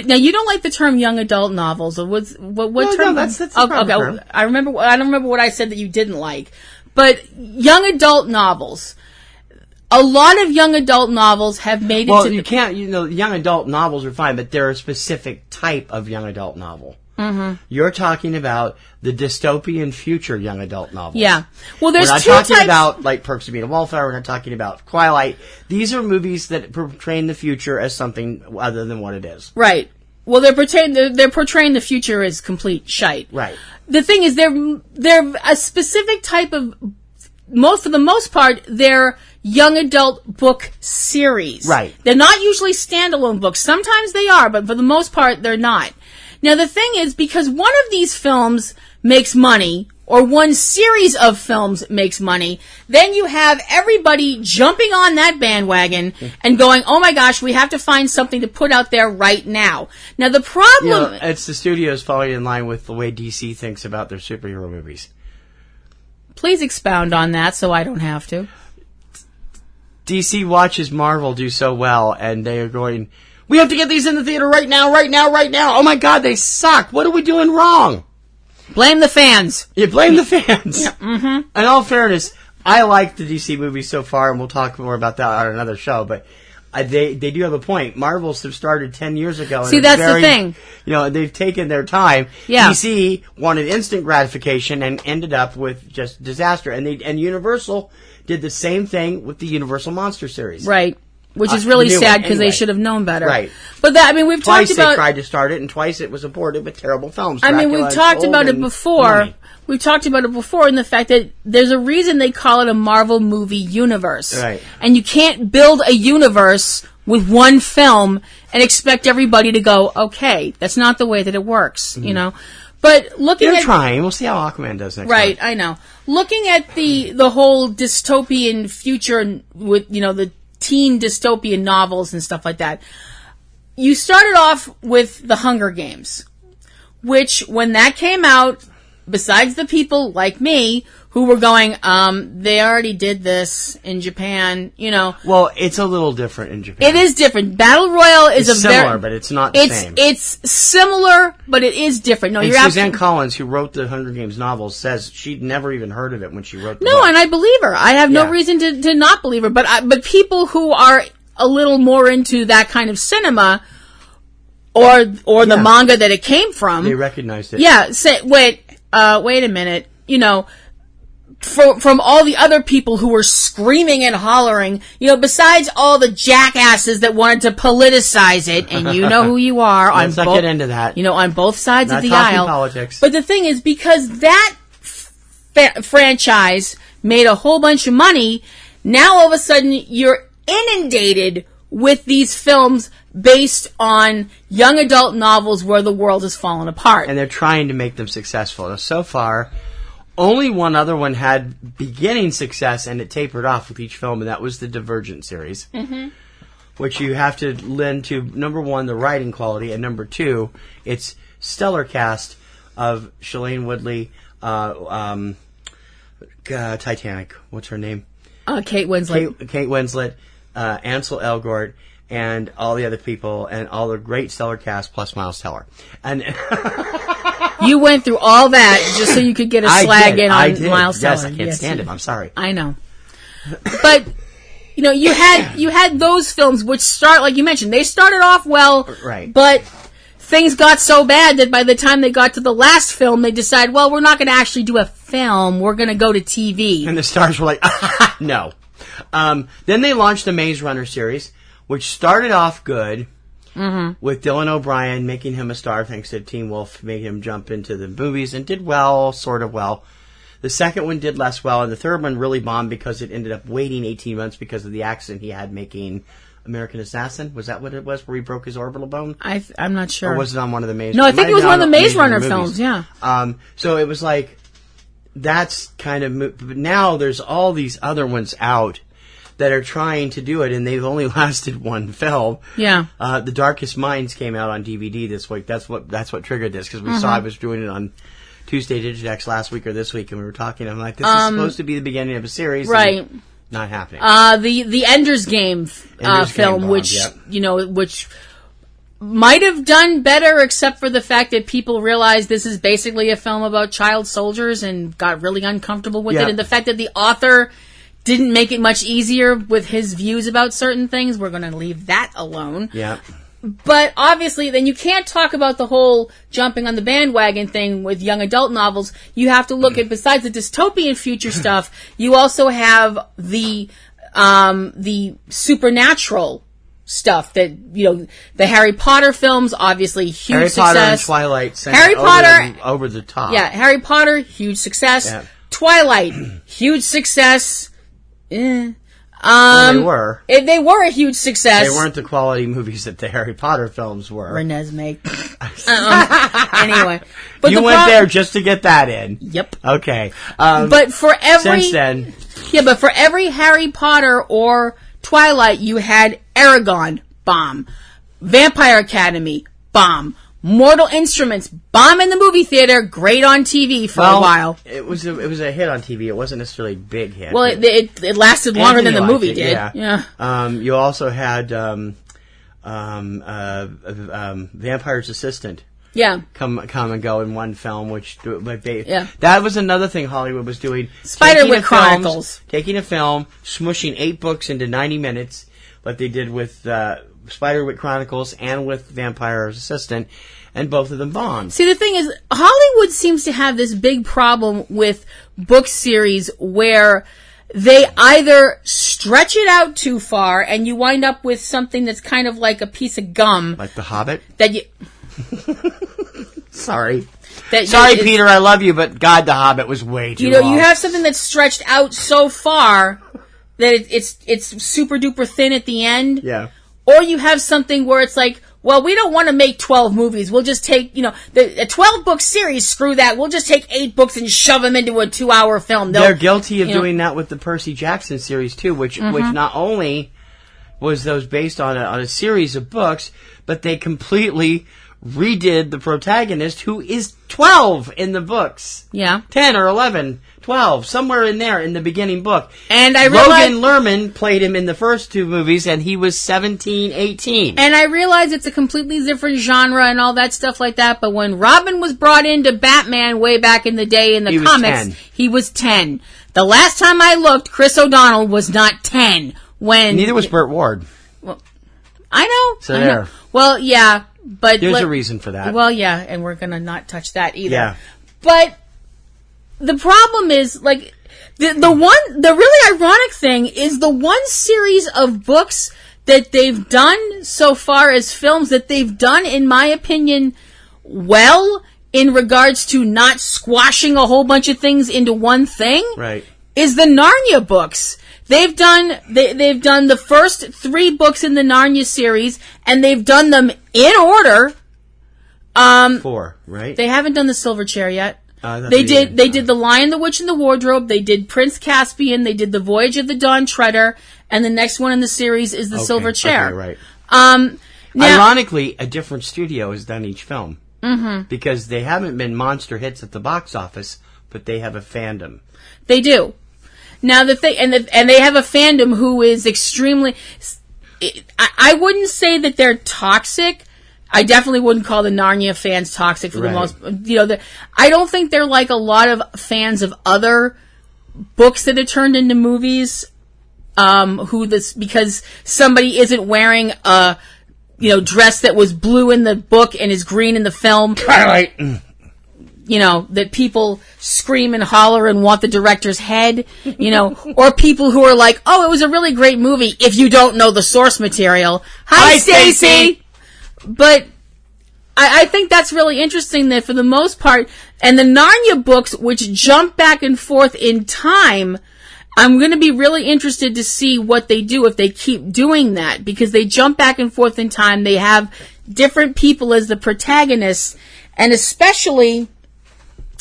don't like the term young adult novels. What term? No, that's the term. I don't remember what I said that you didn't like, but young adult novels. A lot of young adult novels have made it. Well, you can't. Young adult novels are fine, but they're a specific type of young adult novel. Mm-hmm. You're talking about the dystopian future young adult novels. Yeah. Well, there's 2 types. We're not talking about like Perks of Being a Wallflower. We're not talking about Twilight. These are movies that portray the future as something other than what it is. Right. Well, they're portraying the future as complete shite. Right. The thing is, they're a specific type of. For the most part, they're young adult book series. Right. They're not usually standalone books. Sometimes they are, but for the most part, they're not. Now, the thing is, because one of these films makes money, or one series of films makes money, then you have everybody jumping on that bandwagon and going, oh my gosh, we have to find something to put out there right now. Now, the problem... it's the studios falling in line with the way DC thinks about their superhero movies. Please expound on that so I don't have to. DC watches Marvel do so well, and they are going... We have to get these in the theater right now, right now, right now. Oh my God, they suck. What are we doing wrong? Blame the fans. You blame the fans. Yeah, mm-hmm. In all fairness, I like the DC movies so far, and we'll talk more about that on another show, but they do have a point. Marvels have started 10 years ago. See, that's the thing. They've taken their time. Yeah. DC wanted instant gratification and ended up with just disaster. And Universal did the same thing with the Universal Monster series. Right. Which is really sad because they should have known better. Right. But we've twice talked about... they tried to start it, and twice it was aborted with terrible films. We've talked about it before. We've talked about it before in the fact that there's a reason they call it a Marvel movie universe. Right. And you can't build a universe with one film and expect everybody to go, okay, that's not the way that it works, But looking They're at trying. We'll see how Aquaman does next right, month. I know. Looking at the whole dystopian future with the teen dystopian novels and stuff like that. You started off with The Hunger Games, which when that came out, besides the people like me who were going, they already did this in Japan, Well, it's a little different in Japan. It is different. Battle Royale is it's similar, but it's not the same. It's similar, but it is different. No, and you're Suzanne Collins, who wrote the Hunger Games novels, says she'd never even heard of it when she wrote the book. No, and I believe her. I have no reason to not believe her. But people who are a little more into that kind of cinema or the manga that it came from, they recognized it. Yeah. Wait a minute. From all the other people who were screaming and hollering, besides all the jackasses that wanted to politicize it, and you know who you are. Let's not get into that. On both sides of the aisle. Politics. But the thing is, because that franchise made a whole bunch of money, now all of a sudden you're inundated with these films based on young adult novels where the world has fallen apart. And they're trying to make them successful. Now, so far, only one other one had beginning success, and it tapered off with each film, and that was the Divergent series. Mm-hmm. Which you have to lend to, number one, the writing quality, and number two, its stellar cast of Shailene Woodley, Titanic, what's her name? Kate Winslet. Kate Winslet, Ansel Elgort, and all the other people, and all the great stellar cast, plus Miles Teller. And you went through all that just so you could get a slag in on Miles Teller. Yes, I can't stand him. I'm sorry. I know. But, you had those films which start, like you mentioned, they started off well, right? But things got so bad that by the time they got to the last film, they decided, well, we're not going to actually do a film. We're going to go to TV. And the stars were like, no. Then they launched the Maze Runner series, which started off good, with Dylan O'Brien making him a star thanks to Teen Wolf, making him jump into the movies, and did well, sort of well. The second one did less well, and the third one really bombed because it ended up waiting 18 months because of the accident he had making American Assassin. Was that what it was, where he broke his orbital bone? I'm not sure. Or was it on one of the Maze? No, I think it was one of the Maze Runner films, yeah. So it was like, that's kind of... But now there's all these other ones out that are trying to do it, and they've only lasted one film. Yeah. The Darkest Minds came out on DVD this week. That's what triggered this, because we saw I was doing it on Tuesday Digidex last week or this week, and we were talking. I'm like, this is supposed to be the beginning of a series, right? And not happening. The Ender's Game film, bombed, which yep. Which might have done better, except for the fact that people realized this is basically a film about child soldiers and got really uncomfortable with it, and the fact that the author didn't make it much easier with his views about certain things. We're going to leave that alone. Yeah. But obviously, then you can't talk about the whole jumping on the bandwagon thing with young adult novels. You have to look at, besides the dystopian future stuff, you also have the supernatural stuff that, the Harry Potter films, obviously huge success. Harry Potter and Twilight sent Harry Potter over the top. Yeah, Harry Potter, huge success. Yeah. Twilight, huge success. Well, they were. They were a huge success. They weren't the quality movies that the Harry Potter films were. Renesmee. Anyway. But you went there just to get that in. Yep. Okay. But for every... Since then... Yeah, but for every Harry Potter or Twilight, you had Aragon, bomb. Vampire Academy, bomb. Mortal Instruments, bomb in the movie theater, great on TV for a while. It was a hit on TV. It wasn't necessarily a big hit. Well, it lasted longer than the movie did. Yeah. You also had Vampire's Assistant. Yeah. Come and go in one film, that was another thing Hollywood was doing. Spiderwick Chronicles. Taking a film, smushing 8 books into 90 minutes, like they did with Spiderwick Chronicles and with Vampire's Assistant, and both of them bombed. See, the thing is, Hollywood seems to have this big problem with book series where they either stretch it out too far and you wind up with something that's kind of like a piece of gum. Like The Hobbit? That you... Sorry, Peter, I love you, but God, The Hobbit was way too long. You have something that's stretched out so far that it's super duper thin at the end. Yeah. Or you have something where it's like, well, we don't want to make 12 movies. We'll just take, a 12-book series, screw that. We'll just take 8 books and shove them into a 2-hour film. They're guilty of doing that with the Percy Jackson series, too, which not only was those based on a series of books, but they completely redid the protagonist, who is 12 in the books. Yeah. 10 or 11, 12, somewhere in there in the beginning book. And I realized Logan Lerman played him in the first 2 movies, and he was 17, 18. And I realize it's a completely different genre and all that stuff like that, but when Robin was brought into Batman way back in the day in the comics, he was 10. The last time I looked, Chris O'Donnell was not 10. Neither was Burt Ward. Well, I know. So there. Well, yeah. But there's a reason for that. Well, yeah, and we're going to not touch that either. Yeah. But the problem is, like, the really ironic thing is the one series of books that they've done so far as films that they've done, in my opinion, well, in regards to not squashing a whole bunch of things into one thing, right, is the Narnia books. They've done the first 3 books in the Narnia series, and they've done them in order. 4, right? They haven't done the Silver Chair yet. They did The Lion, the Witch, and the Wardrobe. They did Prince Caspian. They did The Voyage of the Dawn Treader, and the next one in the series is the Silver Chair. Okay, right. Now, ironically, a different studio has done each film because they haven't been monster hits at the box office, but they have a fandom. They do. Now and they have a fandom who is extremely. I wouldn't say that they're toxic. I definitely wouldn't call the Narnia fans toxic for the most. I don't think they're like a lot of fans of other books that are turned into movies. Because somebody isn't wearing a dress that was blue in the book and is green in the film. Twilight. That people scream and holler and want the director's head, or people who are like, oh, it was a really great movie if you don't know the source material. Hi, Stacey! But I think that's really interesting that for the most part, and the Narnia books, which jump back and forth in time, I'm going to be really interested to see what they do if they keep doing that, because they jump back and forth in time. They have different people as the protagonists, and especially,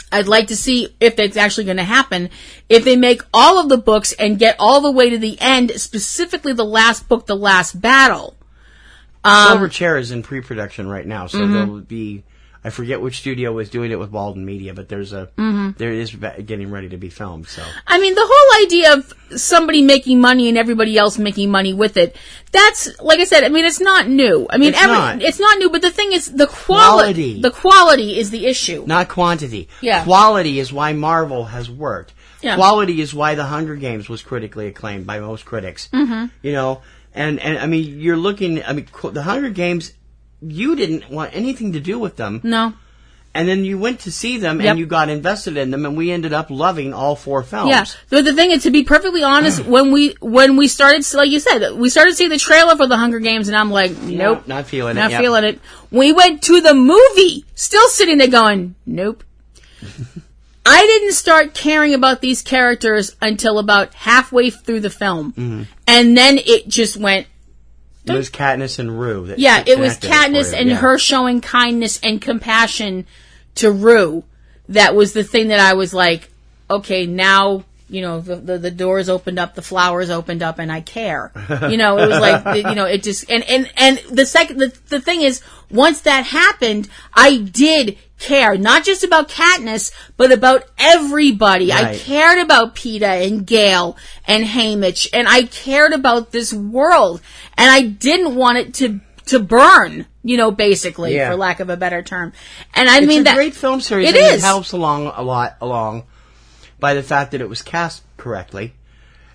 I'd like to see if that's actually going to happen, if they make all of the books and get all the way to the end, specifically the last book, The Last Battle. Silver Chair is in pre-production right now, so there will be, I forget which studio was doing it with Walden Media, but there is getting ready to be filmed. So I mean, the whole idea of somebody making money and everybody else making money with it, that's, like I said, I mean, it's not new. I mean, it's not new, but the thing is, the quality is the issue. Not quantity. Yeah. Quality is why Marvel has worked. Yeah. Quality is why The Hunger Games was critically acclaimed by most critics. And I mean, you're looking, The Hunger Games, you didn't want anything to do with them. No. And then you went to see them and you got invested in them, and we ended up loving all 4 films. Yeah. But the thing is, to be perfectly honest, when we started, like you said, we started seeing the trailer for The Hunger Games, and I'm like, nope. Not feeling it. Not feeling it. We went to the movie, still sitting there going, nope. I didn't start caring about these characters until about halfway through the film. And then it just went. It was Katniss and Rue. It was Katniss and her showing kindness and compassion to Rue. That was the thing that I was like, okay, now, the doors opened up, the flowers opened up, and I care. It was like, it just, and the thing is, once that happened, I did care, not just about Katniss, but about everybody. Right. I cared about Peeta and Gale and Haymitch, and I cared about this world, and I didn't want it to burn, basically, for lack of a better term. And I mean, it's a great film series. It helps along by the fact that it was cast correctly.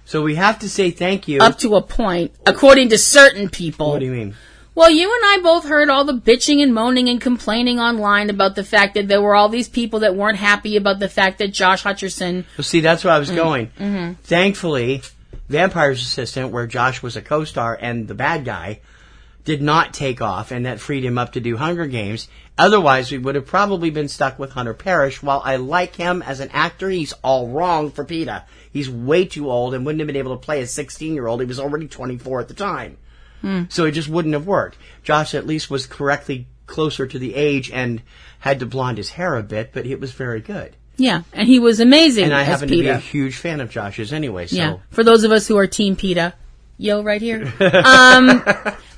So we have to say thank you. Up to a point, according to certain people. What do you mean? Well, you and I both heard all the bitching and moaning and complaining online about the fact that there were all these people that weren't happy about the fact that Josh Hutcherson... Well, see, that's where I was going. Thankfully, Vampire's Assistant, where Josh was a co-star and the bad guy, did not take off, and that freed him up to do Hunger Games. Otherwise, we would have probably been stuck with Hunter Parrish. While I like him as an actor, he's all wrong for Peeta. He's way too old and wouldn't have been able to play a 16-year-old. He was already 24 at the time. So it just wouldn't have worked. Josh at least was correctly closer to the age and had to blonde his hair a bit, but it was very good. Yeah, and he was amazing. And I as happen PETA. to be a huge fan of Josh's anyway. So. Yeah, for those of us who are Team PETA, yo, right here.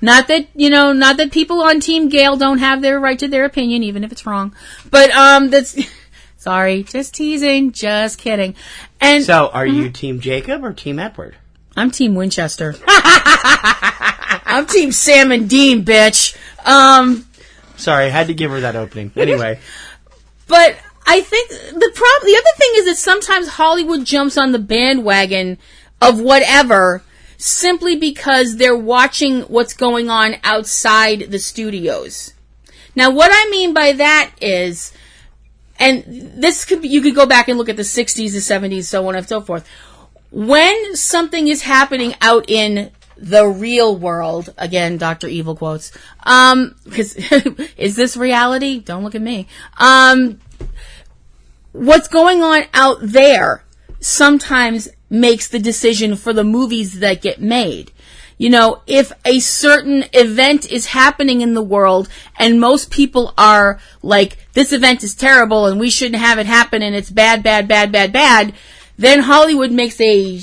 Not that people on Team Gale don't have their right to their opinion, even if it's wrong. But that's sorry, just teasing, just kidding. And so, are you Team Jacob or Team Edward? I'm Team Winchester. I'm Team Sam and Dean, bitch. Sorry, I had to give her that opening. Anyway. But I think the other thing is that sometimes Hollywood jumps on the bandwagon of whatever simply because they're watching what's going on outside the studios. Now, what I mean by that is, and this could be, you could go back and look at the 60s, the 70s, so on and so forth. When something is happening out in the real world, again, Dr. Evil quotes, because is this reality? Don't look at me. What's going on out there sometimes makes the decision for the movies that get made. You know, if a certain event is happening in the world and most people are like, this event is terrible and we shouldn't have it happen and it's bad, bad, bad, bad, bad, then Hollywood makes a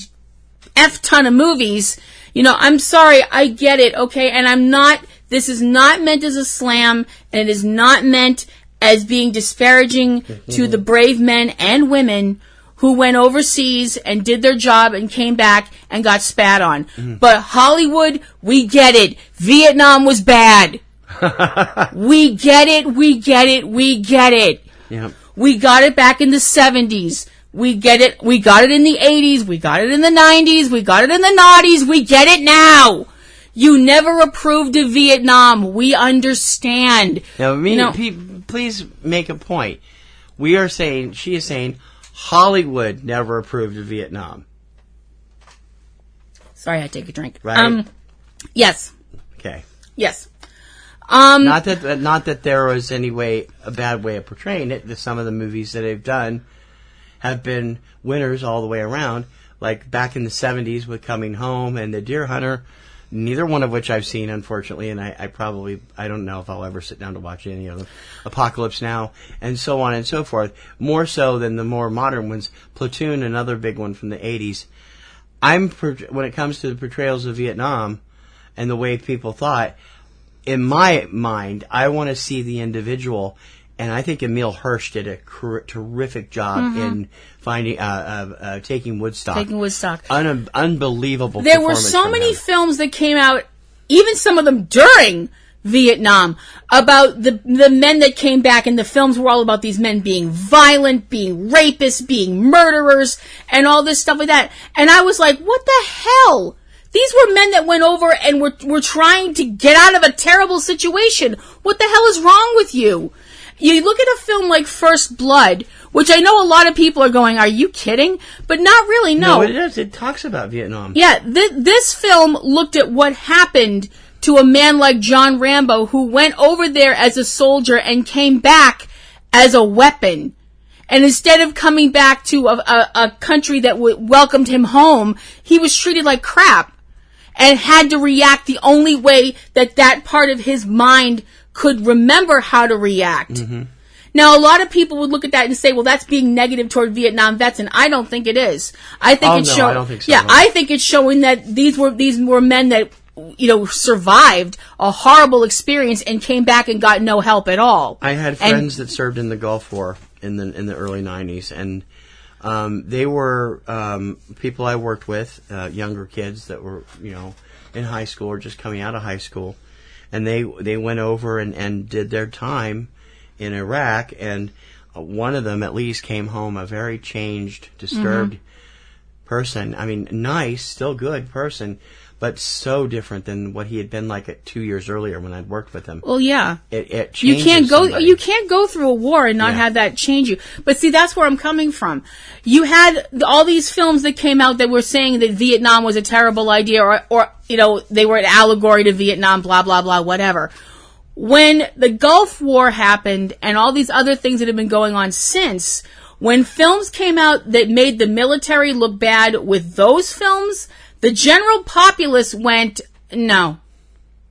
F ton of movies. You know, I'm sorry, I get it, okay? And this is not meant as a slam, and it is not meant as being disparaging to the brave men and women who went overseas and did their job and came back and got spat on. But Hollywood, we get it. Vietnam was bad. We get it, we get it, we get it. Yep. We got it back in the 70s. We get it. We got it in the 80s. We got it in the 90s. We got it in the noughties. We get it now. You never approved of Vietnam. We understand. Now, please make a point. She is saying, Hollywood never approved of Vietnam. Sorry, I had to take a drink. Right? Yes. Okay. Yes. Not that there was a bad way of portraying it. Some of the movies that they've done have been winners all the way around, like back in the 70s with Coming Home and The Deer Hunter, neither one of which I've seen, unfortunately, and I don't know if I'll ever sit down to watch any of them. Apocalypse Now, and so on and so forth, more so than the more modern ones. Platoon, another big one from the 80s. When it comes to the portrayals of Vietnam and the way people thought, in my mind, I want to see the individual. And I think Emile Hirsch did a terrific job in finding, taking Woodstock. Unbelievable. There were so many films that came out, even some of them during Vietnam, about the men that came back, and the films were all about these men being violent, being rapists, being murderers, and all this stuff like that. And I was like, what the hell? These were men that went over and were trying to get out of a terrible situation. What the hell is wrong with you? You look at a film like First Blood, which I know a lot of people are going, are you kidding? But not really, no. No, it does. It talks about Vietnam. Yeah, this film looked at what happened to a man like John Rambo, who went over there as a soldier and came back as a weapon. And instead of coming back to a country that welcomed him home, he was treated like crap and had to react the only way that part of his mind could remember how to react. Mm-hmm. Now, a lot of people would look at that and say, well, that's being negative toward Vietnam vets, and I don't think it is. I think I don't think so. Yeah, I think it's showing that these were men that, survived a horrible experience and came back and got no help at all. I had friends that served in the Gulf War in the early 90s, and they were people I worked with, younger kids that were, in high school or just coming out of high school. And they went over and did their time in Iraq, and one of them at least came home a very changed, disturbed person. I mean, nice, still good person, but so different than what he had been like 2 years earlier when I'd worked with him. Well, yeah, it changes somebody. You can't go through a war and not have that change you. But see, that's where I'm coming from. You had all these films that came out that were saying that Vietnam was a terrible idea, or they were an allegory to Vietnam, blah blah blah, whatever. When the Gulf War happened and all these other things that have been going on since, when films came out that made the military look bad with those films, the general populace went, no,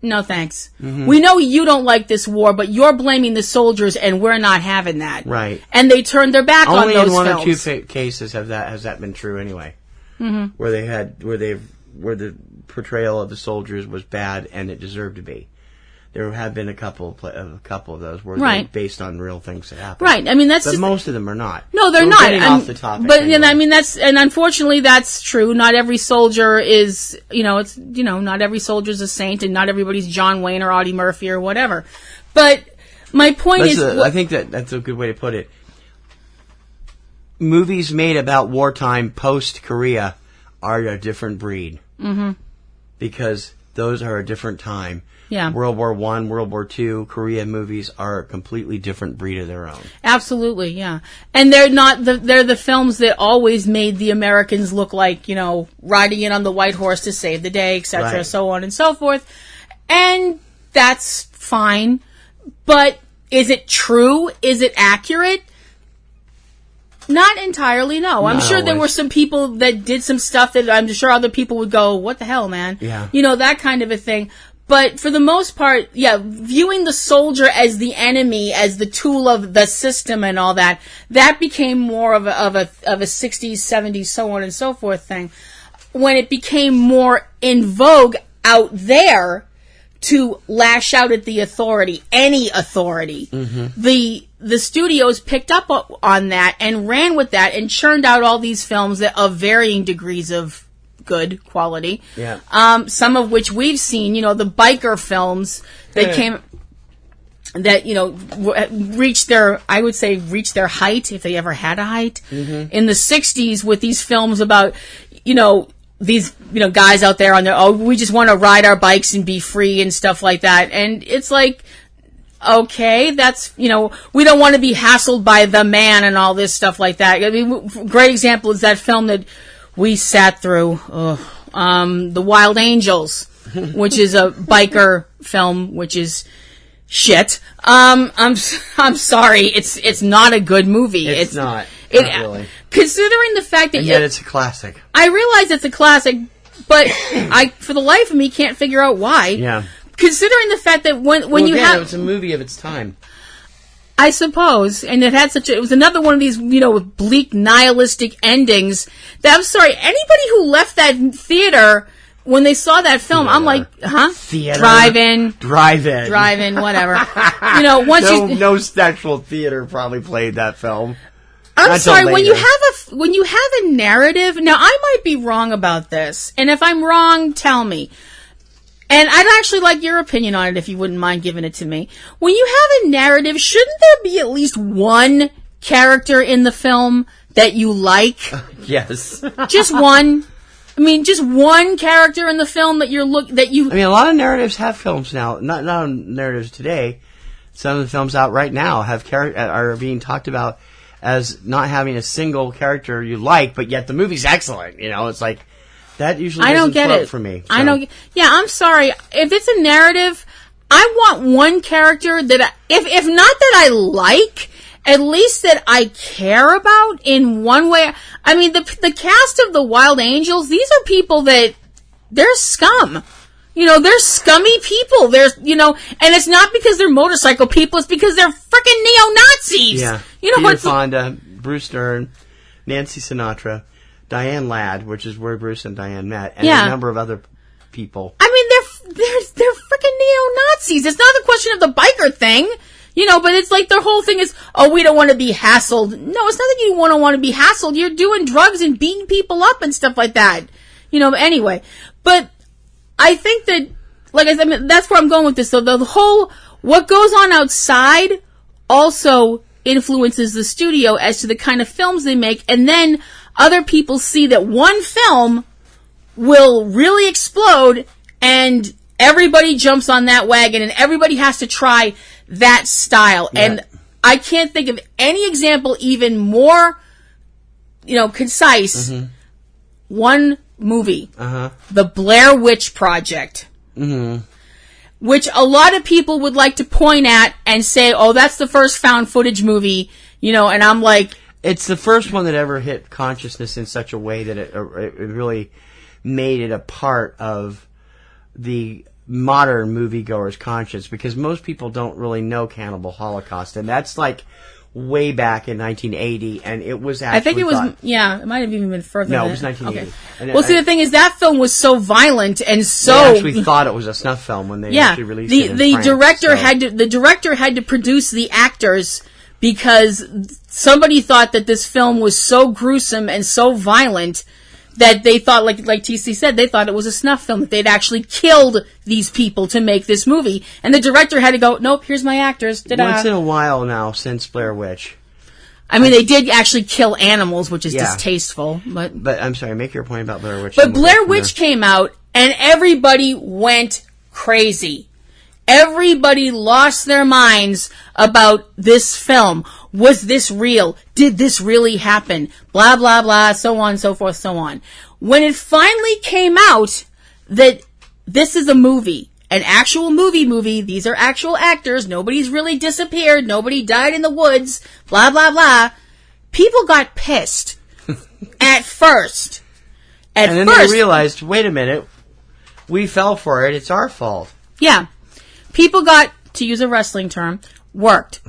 no thanks. We know you don't like this war, but you're blaming the soldiers, and we're not having that. Right. And they turned their back on those films. Only in one or two cases has that been true anyway. Where the portrayal of the soldiers was bad and it deserved to be. There have been a couple of those where they're based on real things that happen. Right. I mean, but most of them are not. No, they're not. Off the topic. But anyway. I mean, and unfortunately, that's true. Not every soldier is, not every soldier's a saint, and not everybody's John Wayne or Audie Murphy or whatever. But my point is, I think that's a good way to put it. Movies made about wartime post-Korea are a different breed. Because those are a different time. Yeah. World War I, World War II, Korea movies are a completely different breed of their own. Absolutely, yeah. And they're the films that always made the Americans look like, riding in on the white horse to save the day, etc., so on and so forth. And that's fine. But is it true? Is it accurate? Not entirely, no. I'm sure there were some people that did some stuff that I'm sure other people would go, what the hell, man? Yeah. That kind of a thing. But for the most part, viewing the soldier as the enemy, as the tool of the system and all that, that became more of a 60s, 70s, so on and so forth thing. When it became more in vogue out there to lash out at the authority, any authority, the studios picked up on that and ran with that and churned out all these films that of varying degrees of good quality. Yeah. Some of which we've seen, the biker films that reached their height, if they ever had a height, in the 60s with these films about, these, guys out there on their, we just want to ride our bikes and be free and stuff like that. And it's like, okay, that's, we don't want to be hassled by the man and all this stuff like that. I mean, great example is that film that we sat through, The Wild Angels, which is a biker film, which is shit. I'm sorry, it's not a good movie. It's not really. Considering the fact that and yet it's a classic. I realize it's a classic, but I, for the life of me, can't figure out why. Yeah. Considering the fact that when you have, it's a movie of its time. I suppose, and it had it was another one of these, bleak nihilistic endings that, I'm sorry, anybody who left that theater when they saw that film, I'm like, huh? Theater. Drive-in, whatever. No sexual theater probably played that film. I'm sorry, when you have a narrative, now I might be wrong about this, and if I'm wrong, tell me. And I'd actually like your opinion on it if you wouldn't mind giving it to me. When you have a narrative, shouldn't there be at least one character in the film that you like? Yes. Just one? I mean, just one character in the film that I mean, a lot of narratives have films now. Not narratives today. Some of the films out right now are being talked about as not having a single character you like, but yet the movie's excellent. It's like, that usually doesn't float for me. So. I don't. Yeah, I'm sorry. If it's a narrative, I want one character that, if not that I like, at least that I care about in one way. I mean, the cast of the Wild Angels, these are people that, they're scum. They're scummy people. And it's not because they're motorcycle people, it's because they're freaking neo-Nazis. Yeah. Peter Fonda, Bruce Dern, Nancy Sinatra, Diane Ladd, which is where Bruce and Diane met, and a number of other people. I mean, they're freaking neo-Nazis. It's not a question of the biker thing, but it's like their whole thing is, we don't want to be hassled. No, it's not that you don't want to be hassled. You're doing drugs and beating people up and stuff like that. Anyway. But I think that, like I said, that's where I'm going with this. So the whole, what goes on outside also influences the studio as to the kind of films they make, and then other people see that one film will really explode and everybody jumps on that wagon and everybody has to try that style. Yeah. And I can't think of any example even more, concise. Mm-hmm. One movie, The Blair Witch Project, which a lot of people would like to point at and say, that's the first found footage movie, and I'm like, it's the first one that ever hit consciousness in such a way that it really made it a part of the modern moviegoer's conscience, because most people don't really know Cannibal Holocaust, and that's like way back in 1980, and it was actually I think it was, it might have even been further No, than it was 1980. Okay. And Well, see, the thing is, that film was so violent and so... They actually thought it was a snuff film when they actually released it in France, the director had to produce the actors because somebody thought that this film was so gruesome and so violent that they thought, like TC said, they thought it was a snuff film, that they'd actually killed these people to make this movie. And the director had to go, nope, here's my actors. Da-da. Once in a while now, since Blair Witch. I mean, they did actually kill animals, which is distasteful. But I'm sorry, make your point about Blair Witch. But Blair Witch came out, and everybody went crazy. Everybody lost their minds about this film. Was this real? Did this really happen? Blah, blah, blah, so on, so forth, so on. When it finally came out that this is a movie, an actual movie, these are actual actors, nobody's really disappeared, nobody died in the woods, blah, blah, blah, people got pissed at first. And then they realized, wait a minute, we fell for it, it's our fault. Yeah. People got, to use a wrestling term, worked.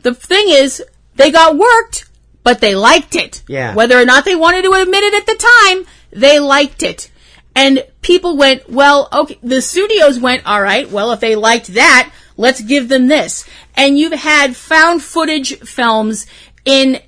The thing is, they got worked, but they liked it. Yeah. Whether or not they wanted to admit it at the time, they liked it. And people went, well, okay, the studios went, all right, well, if they liked that, let's give them this. And you've had found footage films in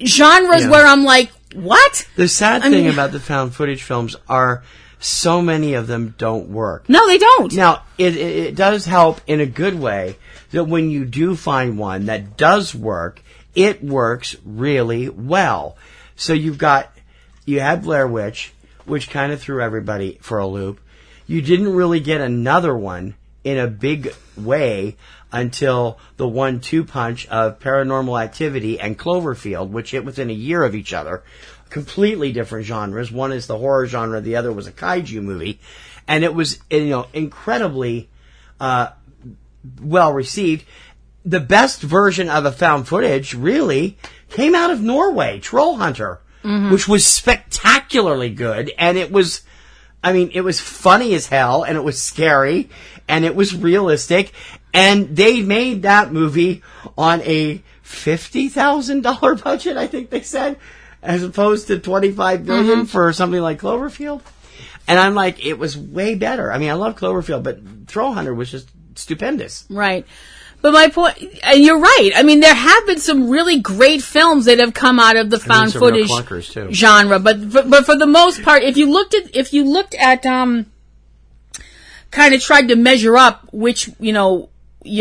genres where I'm like, what? The sad thing about the found footage films are so many of them don't work. No, they don't. Now, it does help in a good way that when you do find one that does work, it works really well. So you had Blair Witch, which kind of threw everybody for a loop. You didn't really get another one in a big way until the 1-2 punch of Paranormal Activity and Cloverfield, which hit within a year of each other. Completely different genres. One is the horror genre, the other was a kaiju movie. And it was, incredibly well received. The best version of a found footage really came out of Norway, Troll Hunter, which was spectacularly good. And it was funny as hell, and it was scary, and it was realistic. And they made that movie on a $50,000 budget, I think they said, as opposed to $25 billion for something like Cloverfield. And I'm like, it was way better. I mean, I love Cloverfield, but Troll Hunter was just stupendous. Right. But my point, and you're right. I mean, there have been some really great films that have come out of the found footage genre. But for the most part, if you looked at kind of tried to measure up which, you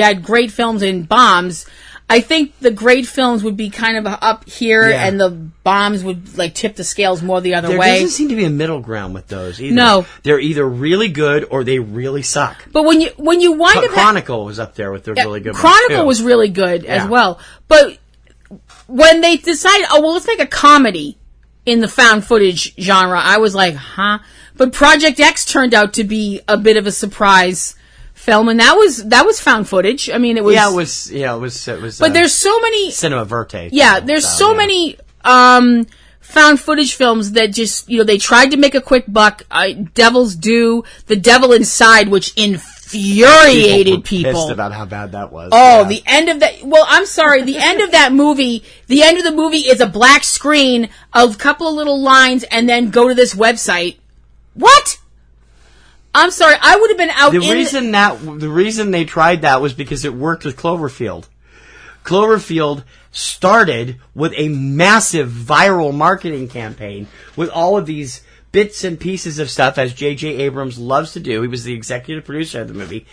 had great films and bombs, I think the great films would be kind of up here, and the bombs would like tip the scales more the other way. There doesn't seem to be a middle ground with those either. No, they're either really good or they really suck. But when you wind up, Chronicle was up there with the really good. Chronicle was really good as well. But when they decided, let's make a comedy in the found footage genre, I was like, huh? But Project X turned out to be a bit of a surprise film, and that was found footage. I mean, it was. It was. But there's so many Cinema Verte. Yeah, there's so many found footage films that just they tried to make a quick buck. Devil's Due, The Devil Inside, which infuriated people. Pissed about how bad that was. Oh, the end of that. Well, I'm sorry. The end of that movie. The end of the movie is a black screen of a couple of little lines, and then go to this website. What? I'm sorry, I would have been out The reason they tried that was because it worked with Cloverfield. Cloverfield started with a massive viral marketing campaign with all of these bits and pieces of stuff, as J.J. Abrams loves to do. He was the executive producer of the movie.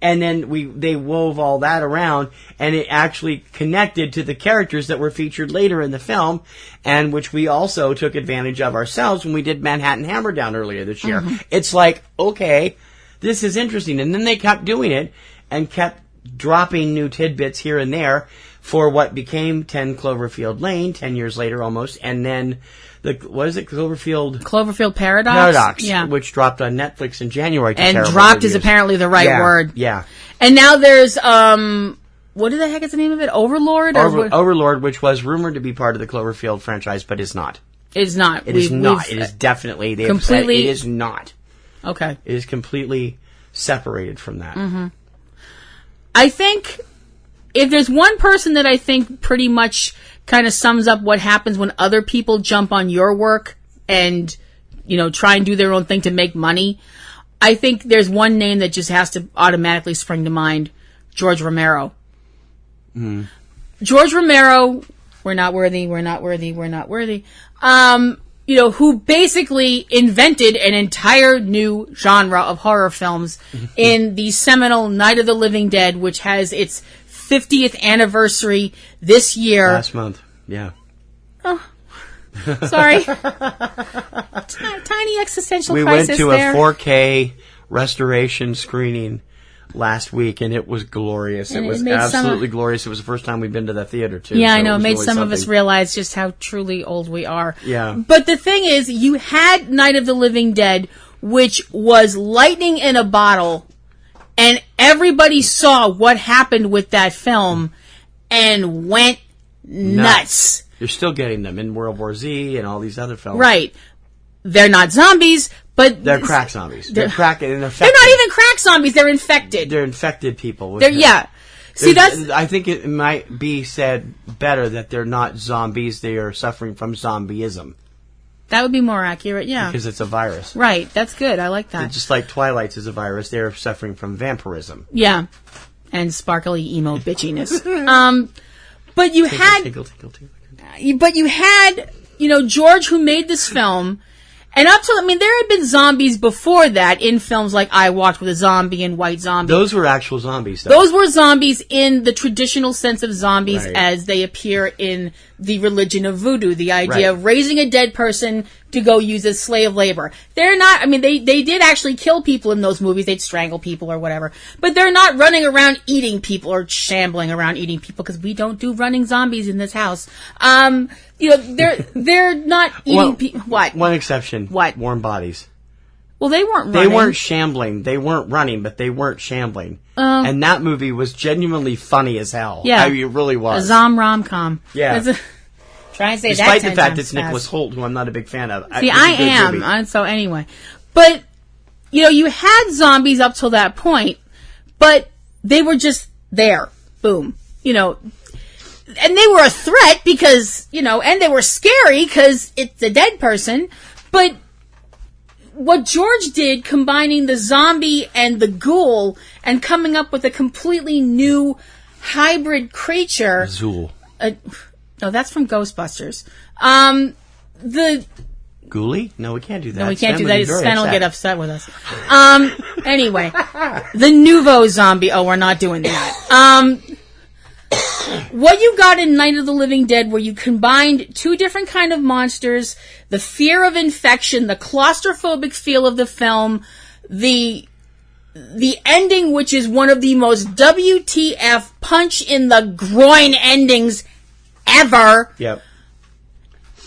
And then they wove all that around, and it actually connected to the characters that were featured later in the film, and which we also took advantage of ourselves when we did Manhattan Hammerdown earlier this year. It's like, okay, this is interesting. And then they kept doing it and kept dropping new tidbits here and there for what became 10 Cloverfield Lane 10 years later almost, and then Cloverfield Paradox? Paradox, which dropped on Netflix in January. And dropped reviews. Is apparently the right word. Yeah. And now there's, what the heck is the name of it? Overlord? Overlord, which was rumored to be part of the Cloverfield franchise, but is not. It is not. It is not. It is definitely. It is not. Okay. It is completely separated from that. Mm-hmm. I think if there's one person that I think pretty much kind of sums up what happens when other people jump on your work and, try and do their own thing to make money, I think there's one name that just has to automatically spring to mind: George Romero. Mm. George Romero, we're not worthy. Who basically invented an entire new genre of horror films in the seminal Night of the Living Dead, which has its 50th anniversary this year. Last month, yeah. Oh, sorry. Tiny existential crisis there. We went to a 4K restoration screening last week, and it was glorious. It was absolutely glorious. It was the first time we've been to the theater, too. Yeah, I know. It made some of us realize just how truly old we are. Yeah. But the thing is, you had Night of the Living Dead, which was lightning in a bottle, and everybody saw what happened with that film and went nuts. You're still getting them in World War Z and all these other films. Right. They're not zombies, but... They're crack zombies. They're crack and infected. They're not even crack zombies. They're infected. They're infected people. Yeah. See, I think it might be said better that they're not zombies. They are suffering from zombieism. That would be more accurate, yeah. Because it's a virus. Right. That's good. I like that. Just like Twilight's is a virus, they're suffering from vampirism. Yeah. And sparkly emo bitchiness. But you had... But you had, George, who made this film, and up till, there had been zombies before that in films like I Walked with a Zombie and White Zombie. Those were actual zombies, though. Those were zombies in the traditional sense of zombies, right, as they appear in the religion of voodoo. The idea of raising a dead person to go use as slave labor. They're not, they did actually kill people in those movies. They'd strangle people or whatever. But they're not running around eating people or shambling around eating people, because we don't do running zombies in this house. They're not eating people. What? One exception. What? Warm Bodies. Well, they weren't running. They weren't shambling. They weren't running, but they weren't shambling. And that movie was genuinely funny as hell. Yeah. It really was. A zom rom-com. Yeah. Try and say Despite that the fact times it's Nicholas Hoult, who I'm not a big fan of. See, I am. So anyway. But, you had zombies up till that point, but they were just there. Boom. And they were a threat because, and they were scary because it's a dead person. But what George did, combining the zombie and the ghoul and coming up with a completely new hybrid creature. Zool. No, that's from Ghostbusters. Ghoulie? No, we can't do that. No, we can't do that. Sven will get upset with us. Anyway, the nouveau zombie. Oh, we're not doing that. What you got in Night of the Living Dead, where you combined two different kind of monsters, the fear of infection, the claustrophobic feel of the film, the ending, which is one of the most WTF punch in the groin endings ever. Yep.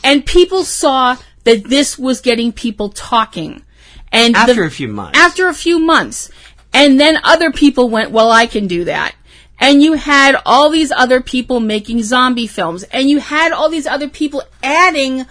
And people saw that this was getting people talking. And after a few months. After a few months. And then other people went, well, I can do that. And you had all these other people making zombie films. And you had all these other people adding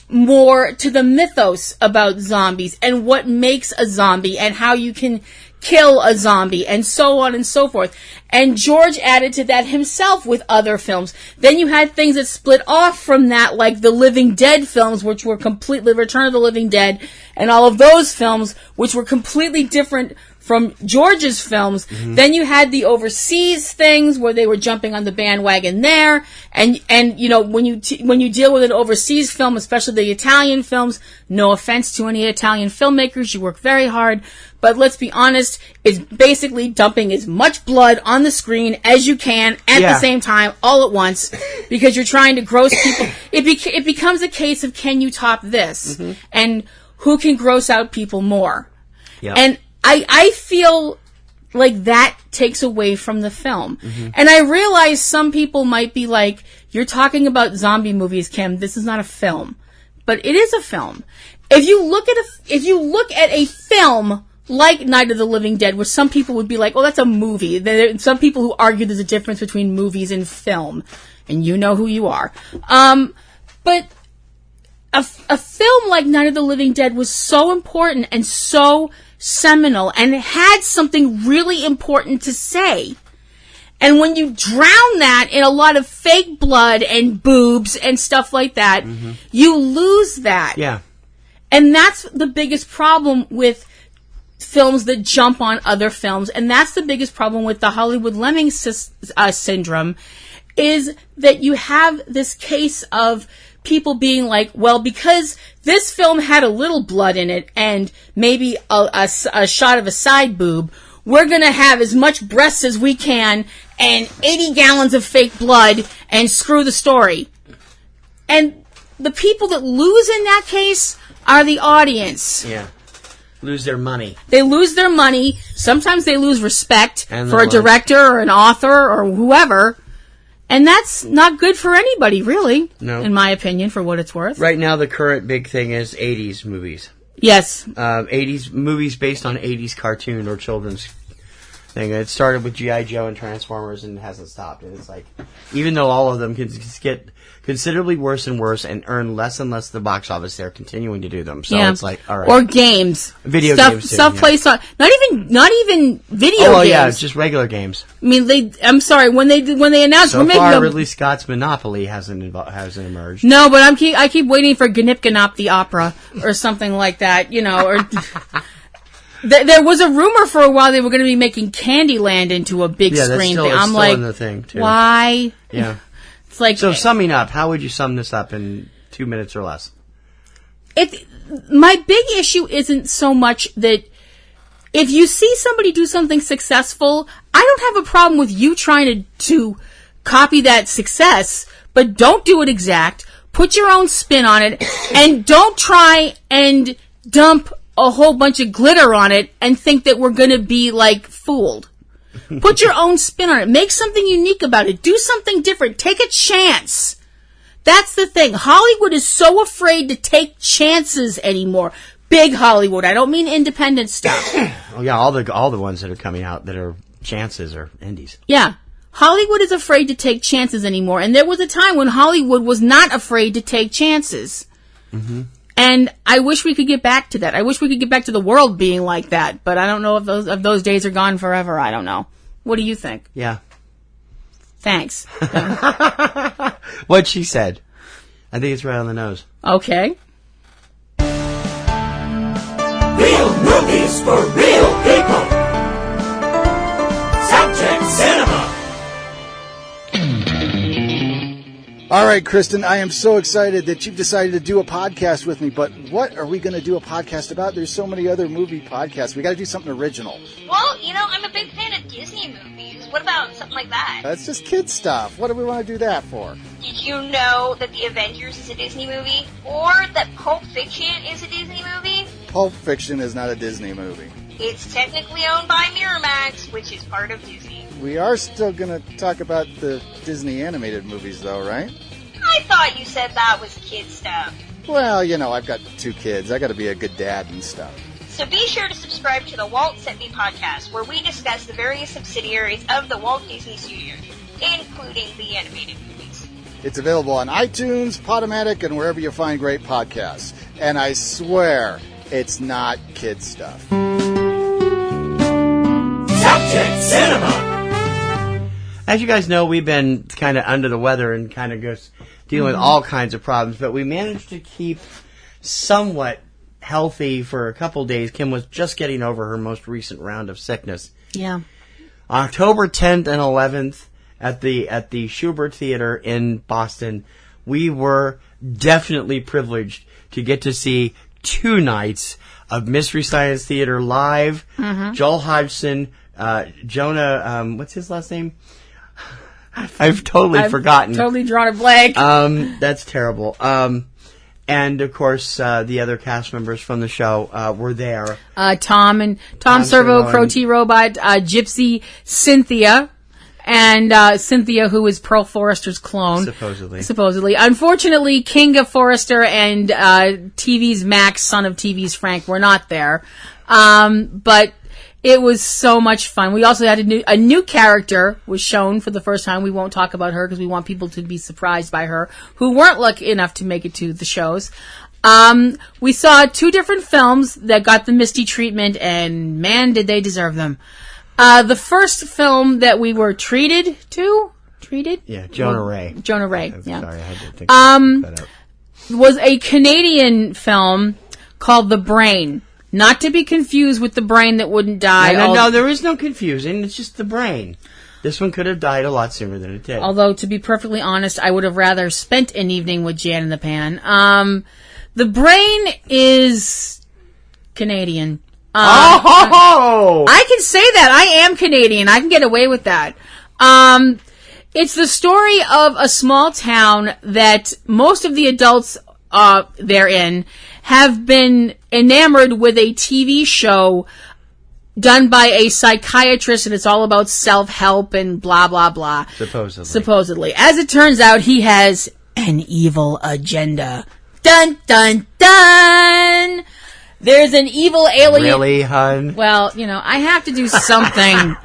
more to the mythos about zombies and what makes a zombie and how you can kill a zombie and so on and so forth. And George added to that himself with other films. Then you had things that split off from that, like the Living Dead films, which were completely Return of the Living Dead, and all of those films, which were completely different from George's films. Mm-hmm. Then you had the overseas things where they were jumping on the bandwagon there, and when you deal with an overseas film, especially the Italian films, no offense to any Italian filmmakers, you work very hard, but let's be honest, it's basically dumping as much blood on the screen as you can at the same time, all at once, because you're trying to gross people. It becomes a case of, can you top this? Mm-hmm. And who can gross out people more? Yep. And I feel like that takes away from the film. Mm-hmm. And I realize some people might be like, you're talking about zombie movies, Kim. This is not a film. But it is a film. If you look at a film like Night of the Living Dead, which some people would be like, oh, that's a movie. There are some people who argue there's a difference between movies and film. And you know who you are. But a film like Night of the Living Dead was so important and so seminal and had something really important to say. And when you drown that in a lot of fake blood and boobs and stuff like that, you lose that. Yeah. And that's the biggest problem with films that jump on other films. And that's the biggest problem with the Hollywood Lemming Syndrome, is that you have this case of people being like, well, because this film had a little blood in it and maybe a shot of a side boob, we're going to have as much breasts as we can and 80 gallons of fake blood and screw the story. And the people that lose in that case are the audience. Yeah. Lose their money. They lose their money. Sometimes they lose respect And for a director or an author or whoever. And that's not good for anybody, really, in my opinion, for what it's worth. Right now, the current big thing is 80s movies. Yes. 80s movies based on 80s cartoon or children's thing. It started with G.I. Joe and Transformers and it hasn't stopped. And it's like, even though all of them can get considerably worse and worse and earn less and less at the box office, they're continuing to do them. So it's like, all right. Or games. Video games too. Stuff placed on, not even video games. Oh, yeah, it's just regular games. I mean, I'm sorry, when they announced so we're making far, Ridley Scott's Monopoly hasn't emerged. No, but I keep waiting for Gnip Gnop the Opera or something like that, or there was a rumor for a while they were going to be making Candyland into a big screen thing. I'm like, in the thing too. Why? Yeah. It's like, so summing up, how would you sum this up in 2 minutes or less? My big issue isn't so much that if you see somebody do something successful, I don't have a problem with you trying to copy that success, but don't do it exact. Put your own spin on it, and don't try and dump a whole bunch of glitter on it and think that we're going to be, like, fooled. Put your own spin on it. Make something unique about it. Do something different. Take a chance. That's the thing. Hollywood is so afraid to take chances anymore. Big Hollywood. I don't mean independent stuff. Oh yeah, all the ones that are coming out that are chances are indies. Yeah. Hollywood is afraid to take chances anymore. And there was a time when Hollywood was not afraid to take chances. Mm-hmm. And I wish we could get back to that. I wish we could get back to the world being like that. But I don't know if those days are gone forever. I don't know. What do you think? Yeah. Thanks. What she said. I think it's right on the nose. Okay. Real movies for real people. Subject Cinema. All right, Kristen, I am so excited that you've decided to do a podcast with me, but what are we going to do a podcast about? There's so many other movie podcasts. We got to do something original. Well, I'm a big fan of Disney movies. What about something like that? That's just kid stuff. What do we want to do that for? Did you know that The Avengers is a Disney movie? Or that Pulp Fiction is a Disney movie? Pulp Fiction is not a Disney movie. It's technically owned by Miramax, which is part of Disney. We are still going to talk about the Disney animated movies, though, right? I thought you said that was kid stuff. Well, I've got 2 kids. I got to be a good dad and stuff. So be sure to subscribe to the Walt Sent Me podcast, where we discuss the various subsidiaries of the Walt Disney Studios, including the animated movies. It's available on iTunes, Podomatic, and wherever you find great podcasts. And I swear, it's not kid stuff. Subject Cinema. As you guys know, we've been kind of under the weather and kind of just dealing with all kinds of problems, but we managed to keep somewhat healthy for a couple days. Kim was just getting over her most recent round of sickness. Yeah. October 10th and 11th at the Schubert Theater in Boston, we were definitely privileged to get to see 2 nights of Mystery Science Theater live. Mm-hmm. Joel Hodgson, Jonah, what's his last name? I've totally forgotten. Totally drawn a blank. That's terrible. And of course, the other cast members from the show were there. Tom Servo, Crow T Robot, Gypsy, Cynthia, and Cynthia, who is Pearl Forrester's clone. Supposedly. Unfortunately, Kinga Forrester and TV's Max, son of TV's Frank, were not there. But it was so much fun. We also had a new character was shown for the first time. We won't talk about her because we want people to be surprised by her who weren't lucky enough to make it to the shows. We saw 2 different films that got the Misty treatment, and man, did they deserve them. The first film that we were treated? Yeah, Jonah Ray. Jonah Ray, I'm yeah. Sorry, I had to think that up. Was a Canadian film called The Brain. Not to be confused with The Brain That Wouldn't Die. No, there is no confusion. It's just The Brain. This one could have died a lot sooner than it did. Although, to be perfectly honest, I would have rather spent an evening with Jan in the Pan. The Brain is Canadian. I can say that. I am Canadian. I can get away with that. It's the story of a small town that most of the adults therein have been enamored with a TV show done by a psychiatrist, and it's all about self-help and blah, blah, blah. Supposedly. As it turns out, he has an evil agenda. Dun, dun, dun! There's an evil alien. Really, hun? Well, I have to do something.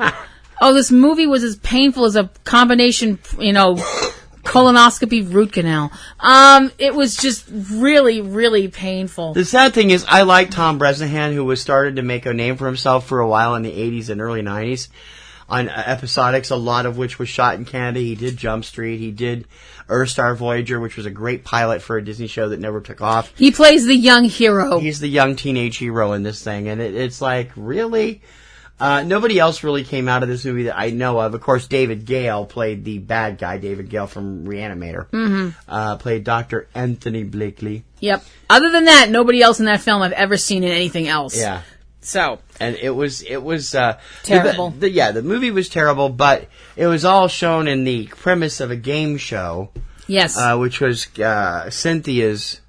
Oh, this movie was as painful as a combination, colonoscopy root canal. It was just really, really painful. The sad thing is, I like Tom Bresnahan, who was started to make a name for himself for a while in the 80s and early 90s on episodics, a lot of which was shot in Canada. He did Jump Street. He did Earthstar Voyager, which was a great pilot for a Disney show that never took off. He plays the young hero. He's the young teenage hero in this thing, and it's like, really? Nobody else really came out of this movie that I know of. Of course, David Gale played the bad guy, David Gale from Reanimator. Mm-hmm. Played Dr. Anthony Blakely. Yep. Other than that, nobody else in that film I've ever seen in anything else. Yeah. So. And it was terrible. The movie was terrible, but it was all shown in the premise of a game show. Yes. Which was Cynthia's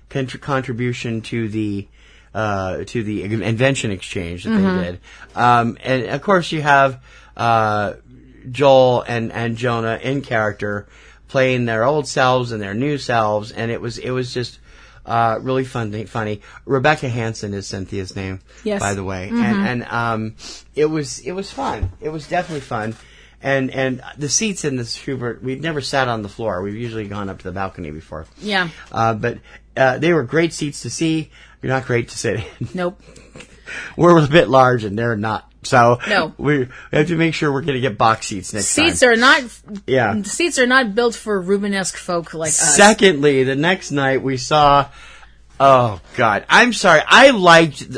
contribution to the invention exchange that they did. And of course you have Joel and Jonah in character playing their old selves and their new selves, and it was just really funny. Rebecca Hansen is Cynthia's name, yes, by the way. Mm-hmm. And it was fun. It was definitely fun. And the seats in this Hubert, we've never sat on the floor. We've usually gone up to the balcony before. Yeah. But they were great seats to see. You're not great to sit in. Nope. We're a bit large and they're not. So no. We have to make sure we're going to get box seats next time. Seats are not built for Rubenesque folk like us. Secondly, the next night we saw, oh God, I'm sorry. I liked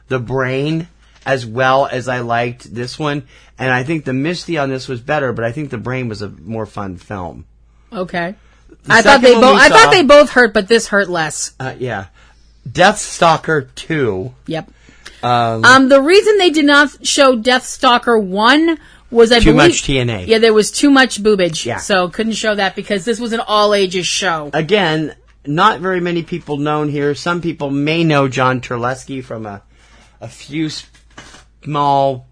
The Brain as well as I liked this one. And I think the Misty on this was better, but I think The Brain was a more fun film. Okay. I thought they both hurt, but this hurt less. Yeah. Deathstalker 2. Yep. The reason they did not show Deathstalker 1 was, I believe... Too much TNA. Yeah, there was too much boobage. Yeah. So couldn't show that because this was an all-ages show. Again, not very many people known here. Some people may know John Terlesky from a few small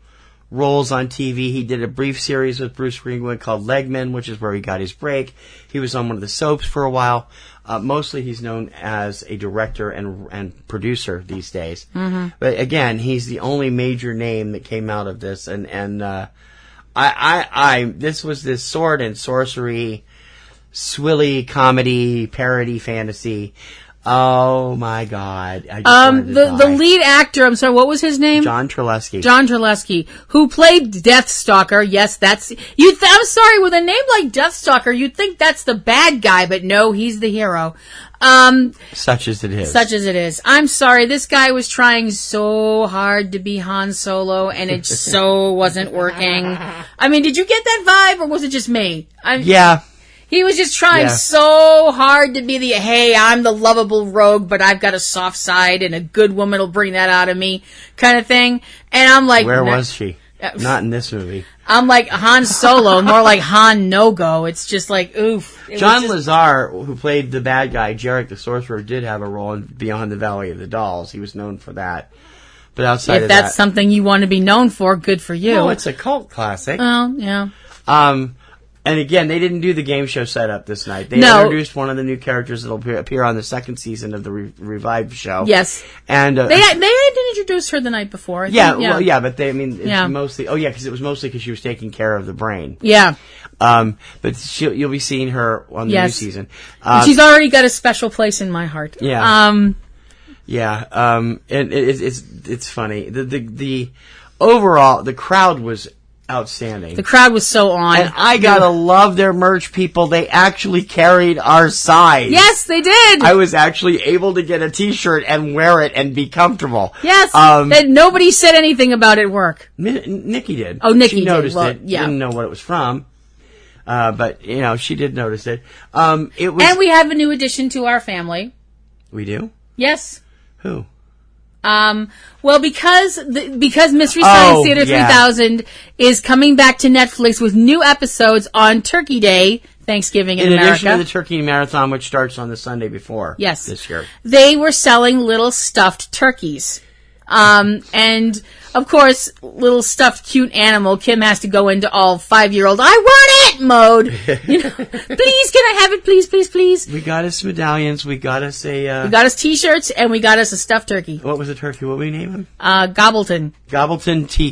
roles on TV. He did a brief series with Bruce Greenwood called Legman, which is where he got his break. He was on one of the soaps for a while. Mostly he's known as a director and producer these days. Mm-hmm. But again, he's the only major name that came out of this. And this was this sword and sorcery, swilly comedy, parody fantasy. Oh my God! The lead actor. I'm sorry. What was his name? John Terlesky. John Terlesky, who played Deathstalker. Yes, that's you. I'm sorry. With a name like Deathstalker, you'd think that's the bad guy, but no, he's the hero. Such as it is. Such as it is. I'm sorry. This guy was trying so hard to be Han Solo, and it so wasn't working. I mean, did you get that vibe, or was it just me? Yeah. He was just trying so hard to be hey, I'm the lovable rogue, but I've got a soft side, and a good woman will bring that out of me, kind of thing. And I'm like... Where was she? Not in this movie. I'm like Han Solo, more like Han No-Go. It's just like, oof. John Lazar, who played the bad guy, Jarek the Sorcerer, did have a role in Beyond the Valley of the Dolls. He was known for that. But outside of that... If that's something you want to be known for, good for you. No, it's a cult classic. Oh, yeah. And again, they didn't do the game show setup this night. They introduced one of the new characters that will appear on the second season of the revived show. Yes. And they had introduced her the night before. I think. Well, but it's mostly. Oh, yeah, because it was mostly because she was taking care of the brain. Yeah. But you'll be seeing her on the new season. She's already got a special place in my heart. Yeah. And it's funny. The overall, the crowd was outstanding. The crowd was so on. And I gotta love their merch, people. They actually carried our size. Yes, they did. I was actually able to get a t-shirt and wear it and be comfortable. Yes. And nobody said anything about it at work. Nikki did. Oh, Nikki she noticed did. Well, it. Didn't know what it was from. But, she did notice it. It was. And we have a new addition to our family. We do? Yes. Who? Well, because Mystery Science Theater 3000 is coming back to Netflix with new episodes on Turkey Day, Thanksgiving in America. In addition to the Turkey Marathon, which starts on the Sunday before. Yes. This year. They were selling little stuffed turkeys. And of course, little stuffed cute animal, Kim has to go into all 5-year-old, I want it mode. Please, can I have it? Please, please, please. We got us medallions. We got us we got us t-shirts, and we got us a stuffed turkey. What was the turkey? What did we name him? Gobbleton. Gobbleton T.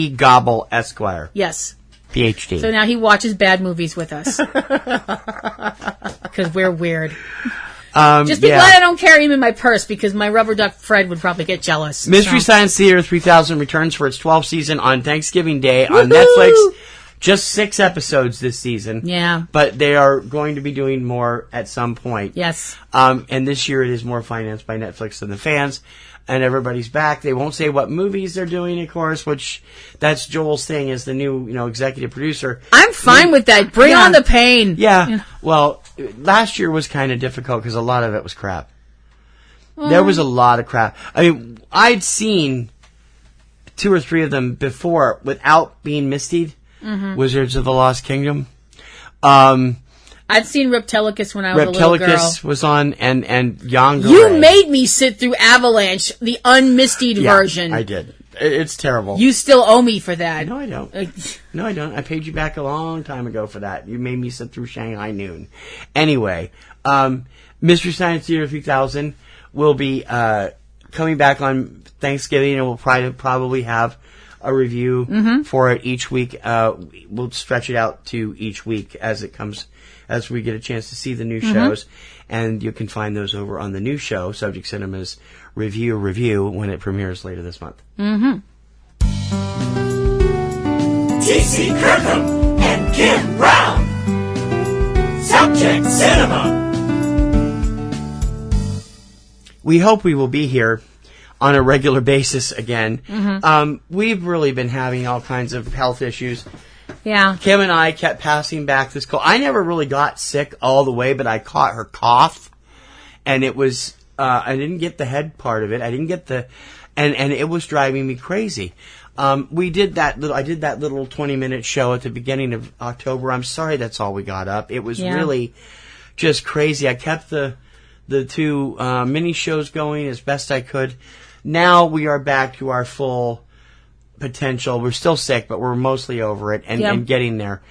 Gobble Esquire. Yes. PhD. So now he watches bad movies with us. Because we're weird. Just be glad I don't carry him in my purse, because my rubber duck Fred would probably get jealous. Mystery Science Theater 3000 returns for its 12th season on Thanksgiving Day on Netflix. Just 6 episodes this season. Yeah. But they are going to be doing more at some point. Yes. And this year it is more financed by Netflix than the fans. And everybody's back. They won't say what movies they're doing, of course, which that's Joel's thing as the new, executive producer. I'm fine with that. Bring on the pain. Yeah. Well, last year was kind of difficult because a lot of it was crap. There was a lot of crap. I mean, I'd seen 2 or 3 of them before without being mistied. Mm-hmm. Wizards of the Lost Kingdom. I'd seen Reptilicus when I was a little girl. Reptilicus was on, and Yongeray. You made me sit through Avalanche, the unmistied version. I did. It's terrible. You still owe me for that. No, I don't. No, I don't. I paid you back a long time ago for that. You made me sit through Shanghai Noon. Anyway, Mystery Science Theater 3000 will be coming back on Thanksgiving, and we'll probably have a review for it each week. We'll stretch it out to each week as it comes, as we get a chance to see the new shows. And you can find those over on the new show, Subject Cinema's Review, when it premieres later this month. T.C. Kirkham and Kim Brown. Subject Cinema. We hope we will be here on a regular basis again. We've really been having all kinds of health issues. Yeah. Kim and I kept passing back this cold. I never really got sick all the way, but I caught her cough, and it was, I didn't get the head part of it. I didn't get and it was driving me crazy. I did that little 20-minute show at the beginning of October. I'm sorry that's all we got up. It was really just crazy. I kept the 2 mini shows going as best I could. Now we are back to our full potential. We're still sick, but we're mostly over it and getting there.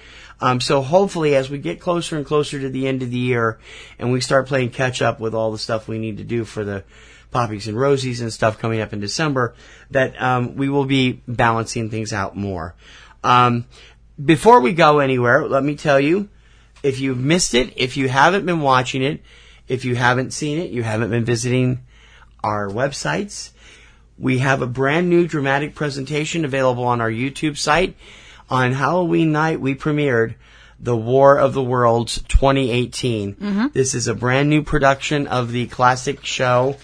So hopefully as we get closer and closer to the end of the year and we start playing catch up with all the stuff we need to do for the Poppies and Rosies and stuff coming up in December, that we will be balancing things out more. Before we go anywhere, let me tell you, if you've missed it, if you haven't been watching it, if you haven't seen it, you haven't been visiting our websites, we have a brand new dramatic presentation available on our YouTube site. On Halloween night, we premiered The War of the Worlds 2018. This is a brand new production of the classic show,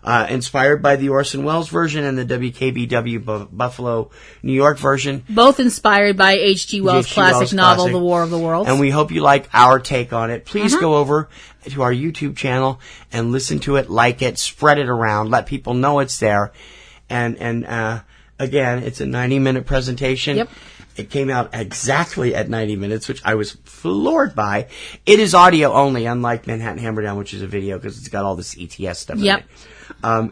inspired by the Orson Welles version and the WKBW Buffalo, New York version. Both inspired by H.G. Wells' classic novel, The War of the Worlds. And we hope you like our take on it. Please go over to our YouTube channel and listen to it, like it, spread it around, let people know it's there. And again, it's a 90-minute presentation. Yep. It came out exactly at 90 minutes, which I was floored by. It is audio only, unlike Manhattan Hammerdown, which is a video because it's got all this ETS stuff in it.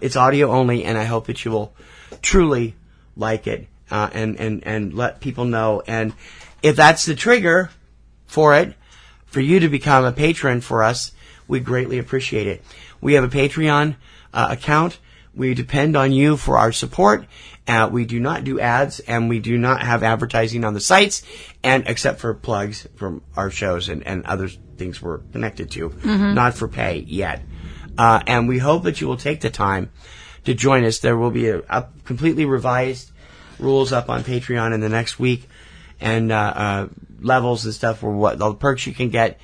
It's audio only, and I hope that you will truly like it and let people know. And if that's the trigger for it, for you to become a patron for us, we greatly appreciate it. We have a Patreon account. We depend on you for our support. We do not do ads, and we do not have advertising on the sites, and except for plugs from our shows and other things we're connected to, not for pay yet. And we hope that you will take the time to join us. There will be a completely revised rules up on Patreon in the next week, and levels and stuff for what all the perks you can get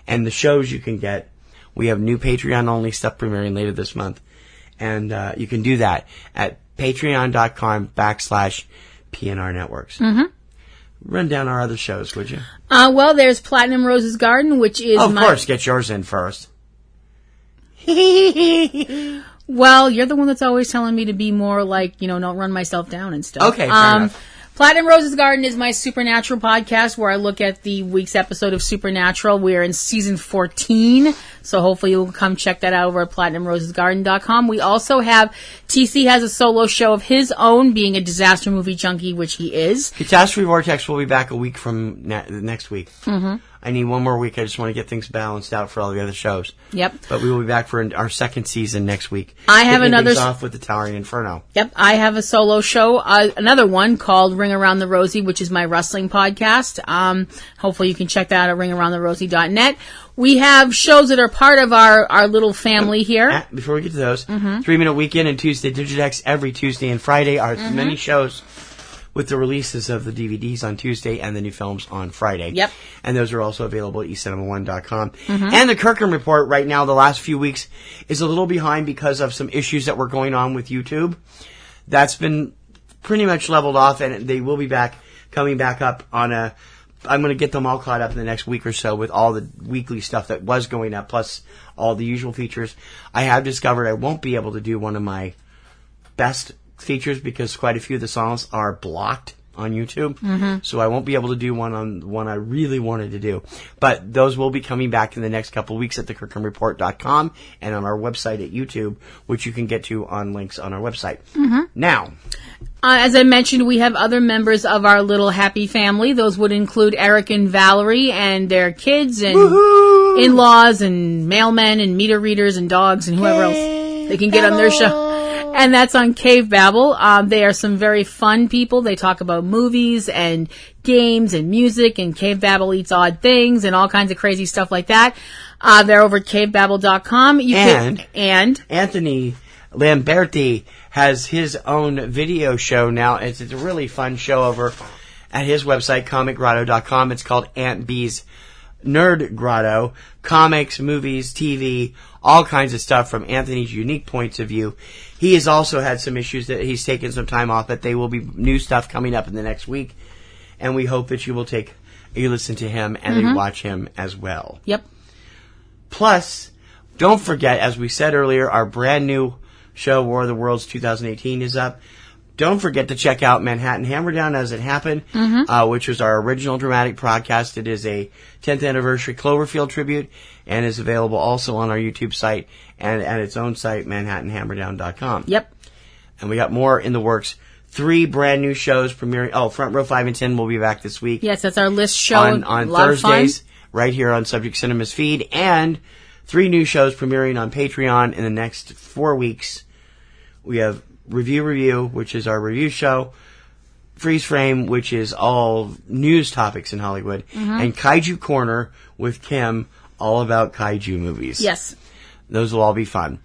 and the shows you can get. We have new Patreon-only stuff premiering later this month. And you can do that at patreon.com/PNRNetworks. Run down our other shows, would you? Well, there's Platinum Rose's Garden, which is of course, get yours in first. Well, you're the one that's always telling me to be more like, don't run myself down and stuff. Okay, fair enough. Platinum Rose's Garden is my Supernatural podcast where I look at the week's episode of Supernatural. We're in season 14, so hopefully you'll come check that out over at PlatinumRosesGarden.com. We also have, TC has a solo show of his own, being a disaster movie junkie, which he is. Catastrophe Vortex will be back a week from next week. I need one more week. I just want to get things balanced out for all the other shows. Yep. But we will be back for our second season next week. I have another off with the Towering Inferno. Yep. I have a solo show, another one called Ring Around the Rosie, which is my wrestling podcast. Hopefully you can check that out at ringaroundtherosie.net. We have shows that are part of our little family here. Before we get to those, 3-Minute Weekend and Tuesday Digidex every Tuesday and Friday are many shows with the releases of the DVDs on Tuesday and the new films on Friday. Yep. And those are also available at eCinemaOne.com. And the Kirkham Report right now, the last few weeks, is a little behind because of some issues that were going on with YouTube. That's been pretty much leveled off, and they will be coming back up on I'm going to get them all caught up in the next week or so with all the weekly stuff that was going up, plus all the usual features. I have discovered I won't be able to do one of my best features because quite a few of the songs are blocked on YouTube. So I won't be able to do one on one I really wanted to do. But those will be coming back in the next couple of weeks at thekirkhamreport.com and on our website at YouTube, which you can get to on links on our website. Now, as I mentioned, we have other members of our little happy family. Those would include Eric and Valerie and their kids and in-laws and mailmen and meter readers and dogs and whoever else they can get on their show. And that's on Cavebabble. They are some very fun people. They talk about movies and games and music, and Cavebabble eats odd things and all kinds of crazy stuff like that. They're over at Cavebabble.com. And Anthony Lamberti has his own video show now. It's a really fun show over at his website, comicgrotto.com. It's called Aunt B's Nerd Grotto. Comics, movies, TV, all kinds of stuff from Anthony's unique points of view. He has also had some issues that he's taken some time off, but they will be new stuff coming up in the next week. And we hope that you will listen to him and you watch him as well. Yep. Plus, don't forget, as we said earlier, our brand new show, War of the Worlds 2018, is up. Don't forget to check out Manhattan Hammerdown As It Happened, which was our original dramatic podcast. It is a 10th anniversary Cloverfield tribute and is available also on our YouTube site and at its own site, manhattanhammerdown.com. Yep. And we got more in the works. 3 brand new shows premiering. Oh, Front Row 5 and 10 will be back this week. Yes, that's our list show. On Thursdays, right here on Subject Cinema's feed. And 3 new shows premiering on Patreon in the next 4 weeks. We have Review, which is our review show. Freeze Frame, which is all news topics in Hollywood. And Kaiju Corner with Kim, all about kaiju movies. Yes. Those will all be fun.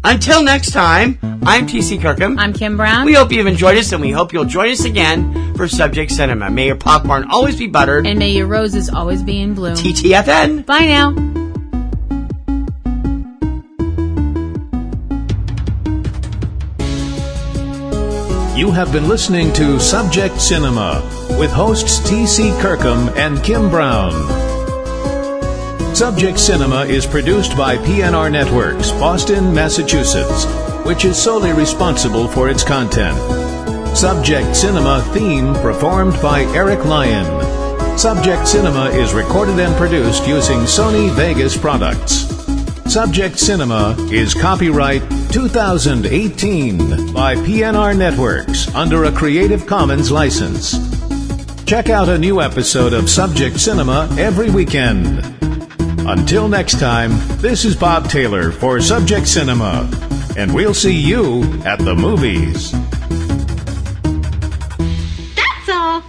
Until next time, I'm TC Kirkham. I'm Kim Brown. We hope you've enjoyed us, and we hope you'll join us again for Subject Cinema. May your popcorn always be buttered. And may your roses always be in bloom. TTFN. Bye now. You have been listening to Subject Cinema with hosts T.C. Kirkham and Kim Brown. Subject Cinema is produced by PNRNetworks, Boston, Massachusetts, which is solely responsible for its content. Subject Cinema theme performed by Eric Lyon. Subject Cinema is recorded and produced using Sony Vegas products. Subject Cinema is copyright 2018 by PNR Networks under a Creative Commons license. Check out a new episode of Subject Cinema every weekend. Until next time, this is Bob Taylor for Subject Cinema, and we'll see you at the movies. That's all.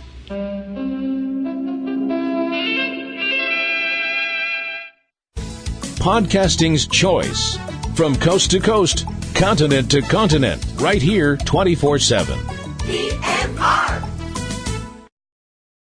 Podcasting's choice. From coast to coast, continent to continent, right here 24/7.